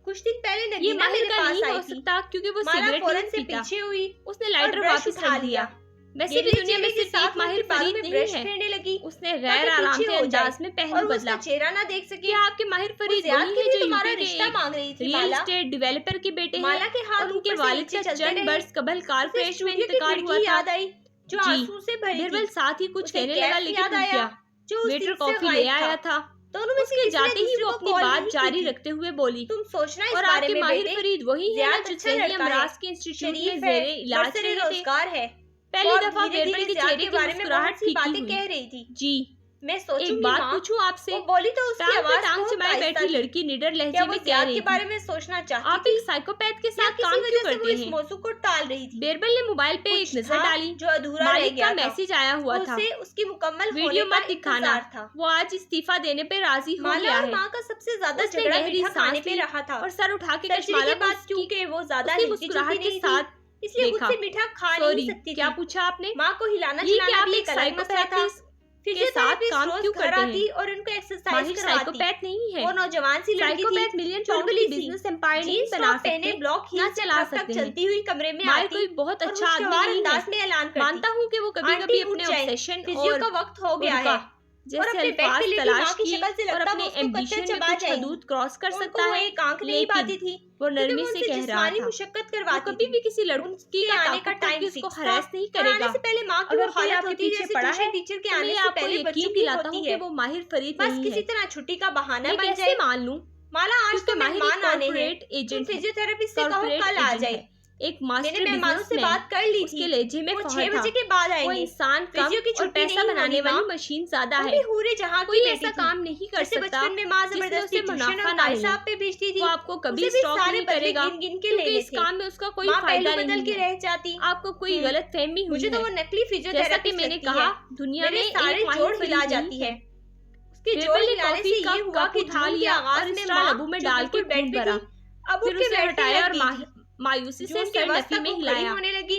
कुछ दिन पहले नगीना मेरे पास नहीं हो सकता क्योंकि वो सिगरेट नहीं पीता। पीछे हुई, उसने लाइटर वापस रख दिया। वैसे भी दुनिया में सिर्फ एक माहिर फरीद नहीं है। उसने गैर आराम के अंदाज में पहलू बदला। चेहरा ना देख सके। क्या आपके माहिर फरीद वही है जो तुम्हारा रिश्ता मांग रही थी? रियल एस्टेट डेवलपर के बेटे हैं। माला के हाथ उनके वालिद का चंद बरस कबल कार क्रैश में इंतकाल हुआ था। याद आई जो आंसू से भरी थी। बीरबल साथ ही कुछ कहने लगा, लेकिन क्या जो वेटर कॉफी ले आया था। दोनों में उसके जाते ही वो अपनी बात जारी रखते हुए बोली, तुम सोचना इस और बारे आपके में माहिर फरीद वही है जो सही अमराज के इंस्टीट्यूट में ज़ेरे इलाज थे। रोजगार है। पहली दफा बीरबल के चेहरे की मुस्कुराहट बातें कह रही थी। जी, मैं सोचूंगी एक बात पूछूं आपसे। बोली तो उसकी आवाज टांग चमाए बैठी लड़की निडर लहजे में कह रही के बारे में सोचना चाहती। आप एक साइकोपैथ के साथ काम क्यों करते हैं? मौसू को टाल रही थी। बीरबल ने मोबाइल पे एक नजर डाली जो अधूरा रह गया था। मैसेज आया हुआ था, उसकी मुकम्मल वीडियो मत दिखाना था। वो आज इस्तीफा देने पे राजी हो गया है। माँ का सबसे ज्यादा झगड़ा मीठा खाने पे रहा था और सर उठा के कश्माला बात क्योंकि वो ज्यादा मुस्कुराहट के साथ इसलिए मुझसे मीठा खा नहीं सकती। क्या पूछा आपने? माँ को हिलाना खिलाना भी एक साइकोपैथ के साथ काम क्यों करते हैं? और उनको एक्सरसाइज करवाती। साइकोपैथ नहीं है, वो नौजवान सी लड़की थी। मिलियन पाउंड की बिजनेस एम्पायर नहीं बना सकते, ब्लॉक ही ना चला सकते। चलती हुई कमरे में आती कोई बहुत अच्छा आदमी नहीं है। ऐलान करती। मानता हूँ कि वो कभी-कभी अपने ऑब्सेशन और का वक्त हो गया है जैसे अल्फाज तलाश की और अपने एम्बिशन में कुछ हदूद क्रॉस कर सकता है, एक आंख नहीं पाती थी। वो नरमी से कह रहा था, मुशक्कत करवाती। कभी भी किसी लड़की का आने का टाइम उसको हरास नहीं करेगा। से पहले माँ की अगर हालत आपके पीछे पड़ा है, टीचर के आने से पहले यकीन दिलाता हूँ कि वो माहिर फरीद नहीं है। किसी तरह छुट्टी का बहाना बन जाए। मान लूं माला आज तो मेहमान आने हैं, एजेंट फिजियोथेरेपिस्ट से कहो कल आ जाए। एक मास्टर मेहमानों से बात कर ली थी। लेजे में 6 बजे के बाद आएंगे। वो इंसान कम और पैसा बनाने वाली मशीन ज्यादा है। पूरे जहां कोई ऐसा काम नहीं कर सकता। बचपन में माँ जबरदस्ती मुनाफा ना साहब पे भेजती थी। वो आपको कभी स्टॉक नहीं करेगा क्योंकि इस काम में उसका कोई फायदा नहीं रह जाती। आपको कोई गलत फहमी हुई मुझे तो वो नकली जैसा कि मैंने कहा, दुनिया में सारे जोड़ हिला जाती है। उसके जोड़ हिलाने से ये हुआ कि उठा लिया आवाज में लबू में डाल के बेड पे भरा। अब उसे हटाया और मायूसी से सर नफी में हिलाया। होने लगी।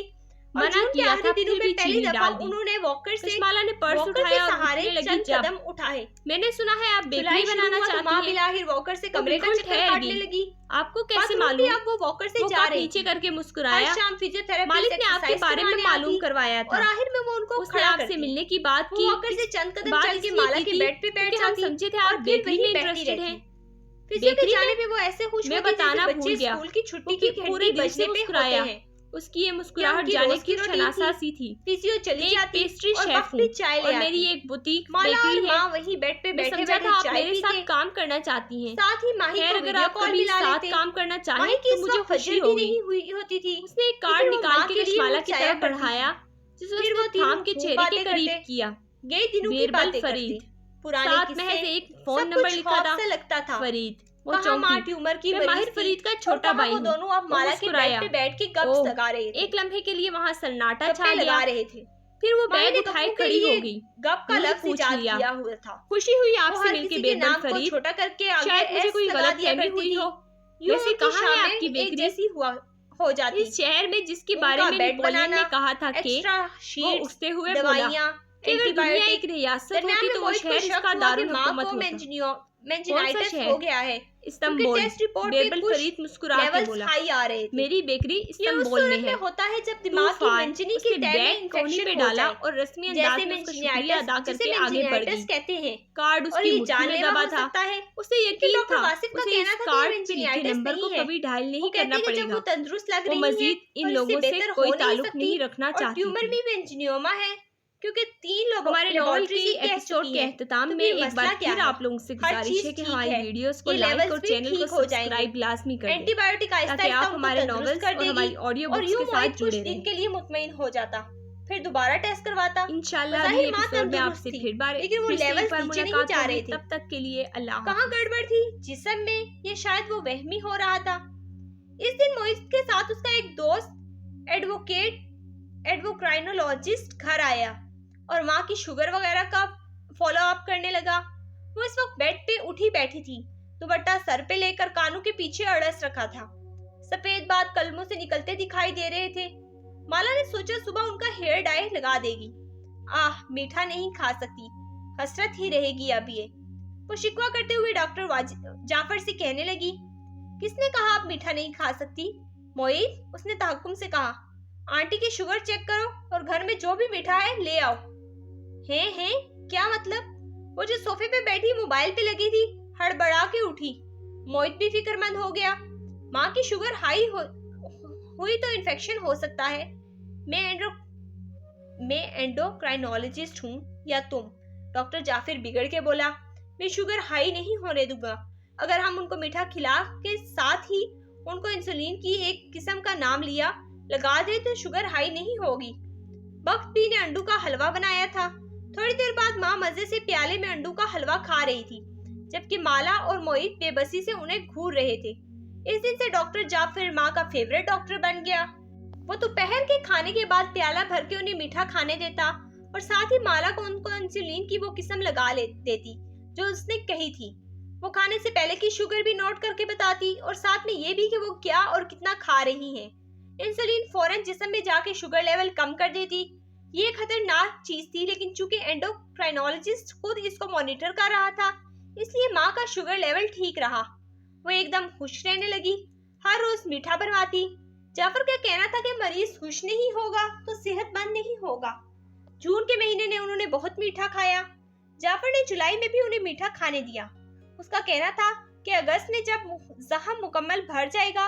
मना किया था, फिर भी चीनी डाल दी। उन्होंने वॉकर से कश्माला ने पर्स उठाया और सहारे लगी कदम उठाए। मैंने सुना है आप बेकरी बनाना चाहती हैं। बिलाहिर वॉकर से कमरे का चक्कर काटने लगी। आपको कैसे मालूम? आप वो वॉकर से जा रहे नीचे करके मुस्कुराया। शाम फिजियोथेरेपी मालिक ने आपके बारे में मालूम करवाया था और आखिर में वो उनको उसने आपसे मिलने की बात की। वॉकर से चंद कदम चल के माला के बेड पे बैठ जाती। समझे थे आप बेकरी में इंटरेस्टेड हैं। बेकरी जाने पे वो ऐसे खुश मैं बताना भूल गया। स्कूल की छुट्टी की पूरे बजने पे होते हैं। उसकी ये मुस्कुराहट जाने की शनासा सी थी। फिजियो चली जाती पेस्ट्री और शेफ भी चाय और मेरी एक बुटीक बेकरी है। वही बेड पे बैठे समझा था आप मेरे साथ काम करना चाहती हैं। साथ ही माही को अगर आप कभी साथ काम करना चाहें तो मुझे खुशी होती थी। उसने एक कार्ड निकाल के माला की तरफ बढ़ाया, जिसे उसने थाम के चेहरे के करीब किया। गए दिनों की बातें फरीद, पुराने साथ महज एक फोन नंबर लिखा था। लगता था फरीद, वो चौंकी। उम्र की माहिर फरीद का छोटा भाई, वो दोनों अब माला के बेड पे बैठ के गप्स लगा रहे थे। एक लम्हे के लिए वहाँ सन्नाटा छा लगा रहे थे। फिर वो बैग उठाए खड़ी हो गई। गप का लफ्ज़ इजाद किया हुआ था। खुशी हुई आपसे मिलके बेरबल फरीद। छोटा करके शायद मुझे कोई गलतफहमी हुई हो। वैसे कहाँ है आपकी बेकरी? जैसी हो जाती इस शहर में जिसके बारे में नेपोलियन ने कहा था कि वो उठते हुए बोला कि अगर दुनिया एक रियासत होती तो वो शहर इसका दारुल हुकूमत होता। मेनिंजाइटिस हो गया है। इस्तांबुल। बेरबल फरीद मुस्कुरा के बोला, मेरी बेकरी इस्तांबुल में है। होता है जब दिमाग की मेंजनी की बैग कोहनी पे डाला और रस्मी अंदाज में उसका शुक्रिया अदा करके आगे बढ़ गई। कहते हैं कार्ड उसकी मुट्ठी में दबा था। उसे यकीन था उसे इस कार्ड पे लिखे नंबर को कभी डायल नहीं करना पड़ेगा। वो तंदुरुस्त लग रही है, मजीद इन लोगों से कोई ताल्लुक नहीं रखना चाहती। ट्यूमर में मेंजियोमा है क्योंकि 3 लोग हमारे नॉवल के एपिसोड के एख्तिताम में एक बार फिर आप लोगों से गुजारिश है कि हमारी वीडियोस को लाइक और चैनल को सब्सक्राइब लाजमी करें। एंटीबायोटिक ताकि आप हमारे नॉवेल्स और हमारी ऑडियो बुक्स के साथ जुड़े रहें। दिन के लिए मुतमईन हो जाता, फिर दोबारा टेस्ट करवाता। इंशाल्लाह अगले एपिसोड में आपसे लेकिन वो लेवल नीचे नहीं जा रहे थे। तब तक के लिए अल्लाह। कहाँ गड़बड़ थी जिस्म में, ये शायद वो वहमी हो रहा था। इस दिन मोइज के साथ उसका एक दोस्त एडवोक्राइनोलॉजिस्ट घर आया और माँ की शुगर वगैरह का फॉलो अप करने लगा। वो इस वक्त बेड पे उठी बैठी थी, दुपट्टा सर पे लेकर कानों के पीछे अड़स रखा था। सफेद बाल कलमों से निकलते दिखाई दे रहे थे। माला ने सोचा सुबह उनका हेयर डाई लगा देगी। आह, मीठा नहीं खा सकती, हसरत ही रहेगी अब ये। वो शिकवा करते हुए डॉक्टर जाफर से कहने लगी, किसने कहा आप मीठा नहीं खा सकती? मोइज, उसने तहक्कुम से कहा, आंटी की शुगर चेक करो और घर में जो भी मीठा है ले आओ। हैं क्या मतलब? वो जो सोफे पे बैठी मोबाइल पे लगी थी हड़बड़ा के उठी। मोहित भी फिक्रमंद हो गया। माँ की शुगर हाई हुई तो इन्फेक्शन हो सकता है। मैं एंडोक्राइनोलॉजिस्ट हूँ या तुम? डॉक्टर जाफिर बिगड़ के बोला, मैं शुगर हाई नहीं होने दूंगा। अगर हम उनको मीठा खिला के साथ ही उनको इंसुलिन की एक किस्म का नाम लगा दे तो शुगर हाई नहीं होगी। बख्ती ने अंडू का हलवा बनाया था। थोड़ी देर बाद माँ मजे से प्याले में अंडू का हलवा खा रही थी, जबकि माला और मोहित बेबसी से उन्हें घूर रहे थे। इस दिन से डॉक्टर जाफिर माँ का फेवरेट डॉक्टर बन गया। वो दोपहर के खाने के बाद प्याला भर के उन्हें मीठा खाने देता और साथ ही माला को उनको इंसुलिन की वो किस्म लगा देती जो उसने कही थी। वो खाने से पहले की शुगर भी नोट करके बताती और साथ में ये भी कि वो क्या और कितना खा रही हैं। इंसुलिन फौरन जिस्म में जाके शुगर लेवल कम कर देती। ये खतरनाक चीज थी, लेकिन चूंकि एंडोक्राइनोलॉजिस्ट खुद इसको मॉनिटर कर रहा था, इसलिए माँ का शुगर लेवल ठीक रहा। वो एकदम खुश रहने लगी, हर रोज मीठा बनवाती। जाफर का कहना था कि मरीज खुश नहीं होगा तो सेहतमंद नहीं होगा। जून के महीने ने उन्होंने बहुत मीठा खाया। जाफर ने जुलाई में भी उन्हें मीठा खाने दिया। उसका कहना था कि अगस्त में जब जख्म मुकम्मल भर जाएगा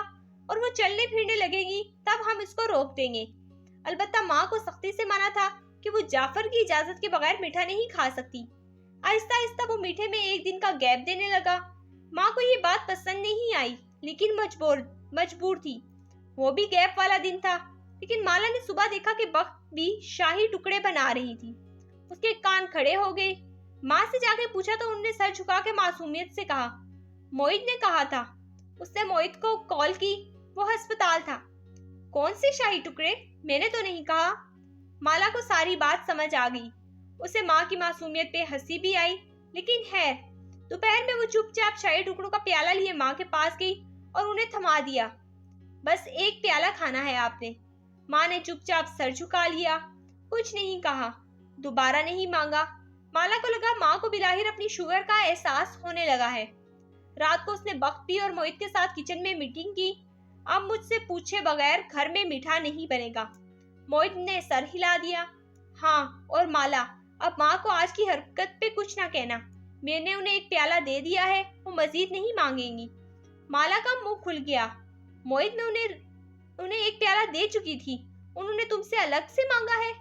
और वो चलने फिरने लगेगी तब हम इसको रोक देंगे। अलबत्ता माँ को सख्ती से माना था कि वो जाफर की इजाजत के बगैर मीठा नहीं खा सकती। आहिस्ता आहिस्ता वो मीठे में एक दिन का गैप देने लगा। माँ को ये बात पसंद नहीं आई, लेकिन मजबूर थी। वो भी गैप वाला दिन था, लेकिन माला ने सुबह देखा कि बख्त भी शाही टुकड़े बना रही थी। उसके कान खड़े हो गए। माँ से जाके पूछा तो उन्होंने सर झुका के मासूमियत से कहा, मोहित ने कहा था। उसने मोहित को कॉल की, वो अस्पताल था। कौन से शाही टुकड़े? मैंने तो नहीं कहा। माला को सारी बात समझ आ गई। उसे माँ की मासूमियत पे हंसी भी आई, लेकिन खैर, दोपहर में वो चुपचाप शाही टुकड़ों का प्याला लिए माँ के पास गई और उन्हें थमा दिया। बस एक प्याला खाना है आपने। माँ ने चुपचाप सर झुका लिया, कुछ नहीं कहा, दोबारा नहीं मांगा। माला को लगा माँ को बिलाहिर अपनी शुगर का एहसास होने लगा है। रात को उसने बख्ती और मोहित के साथ किचन में मीटिंग की। अब मुझसे पूछे बगैर घर में मीठा नहीं बनेगा। मोहित ने सर हिला दिया। हाँ, और माला, अब माँ को आज की हरकत पे कुछ ना कहना। मैंने उन्हें एक प्याला दे दिया है, वो मजीद नहीं मांगेंगी। माला का मुंह खुल गया। मोहित ने उन्हें एक प्याला दे चुकी थी, उन्होंने तुमसे अलग से मांगा है।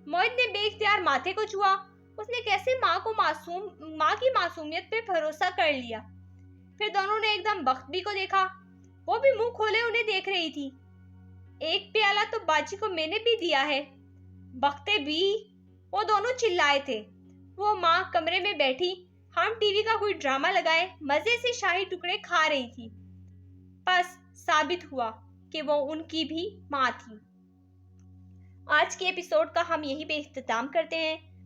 मोहित ने बेइख्तियार माथे को छुआ। उसने कैसे माँ की मासूमियत पे भरोसा कर लिया। फिर दोनों ने एकदम बख्तबी को देखा। वो भी मुंह खोले उन्हें देख रही थी। एक प्याला तो बाजी को मैंने भी दिया है। बख्ते भी, वो दोनों चिल्लाए थे। वो माँ कमरे में बैठी, हम टीवी का कोई ड्रामा लगाए मजे से शाही टुकड़े खा रही थी। बस साबित हुआ कि वो उनकी भी माँ थी। आज के एपिसोड का हम यहीं पे इख्तिताम करते हैं।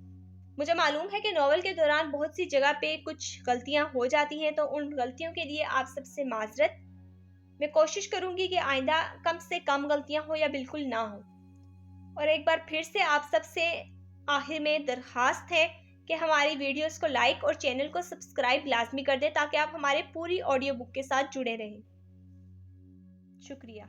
मुझे मालूम है कि नॉवल के दौरान बहुत सी जगह पे कुछ गलतियां हो जाती हैं, तो उन गलतियों के लिए आप सबसे माजरत। मैं कोशिश करूंगी कि आइंदा कम से कम गलतियां हो या बिल्कुल ना हो। और एक बार फिर से आप सबसे आखिर में दरखास्त है कि हमारी वीडियोस को लाइक और चैनल को सब्सक्राइब लाजमी कर दें, ताकि आप हमारे पूरी ऑडियो बुक के साथ जुड़े रहें। शुक्रिया।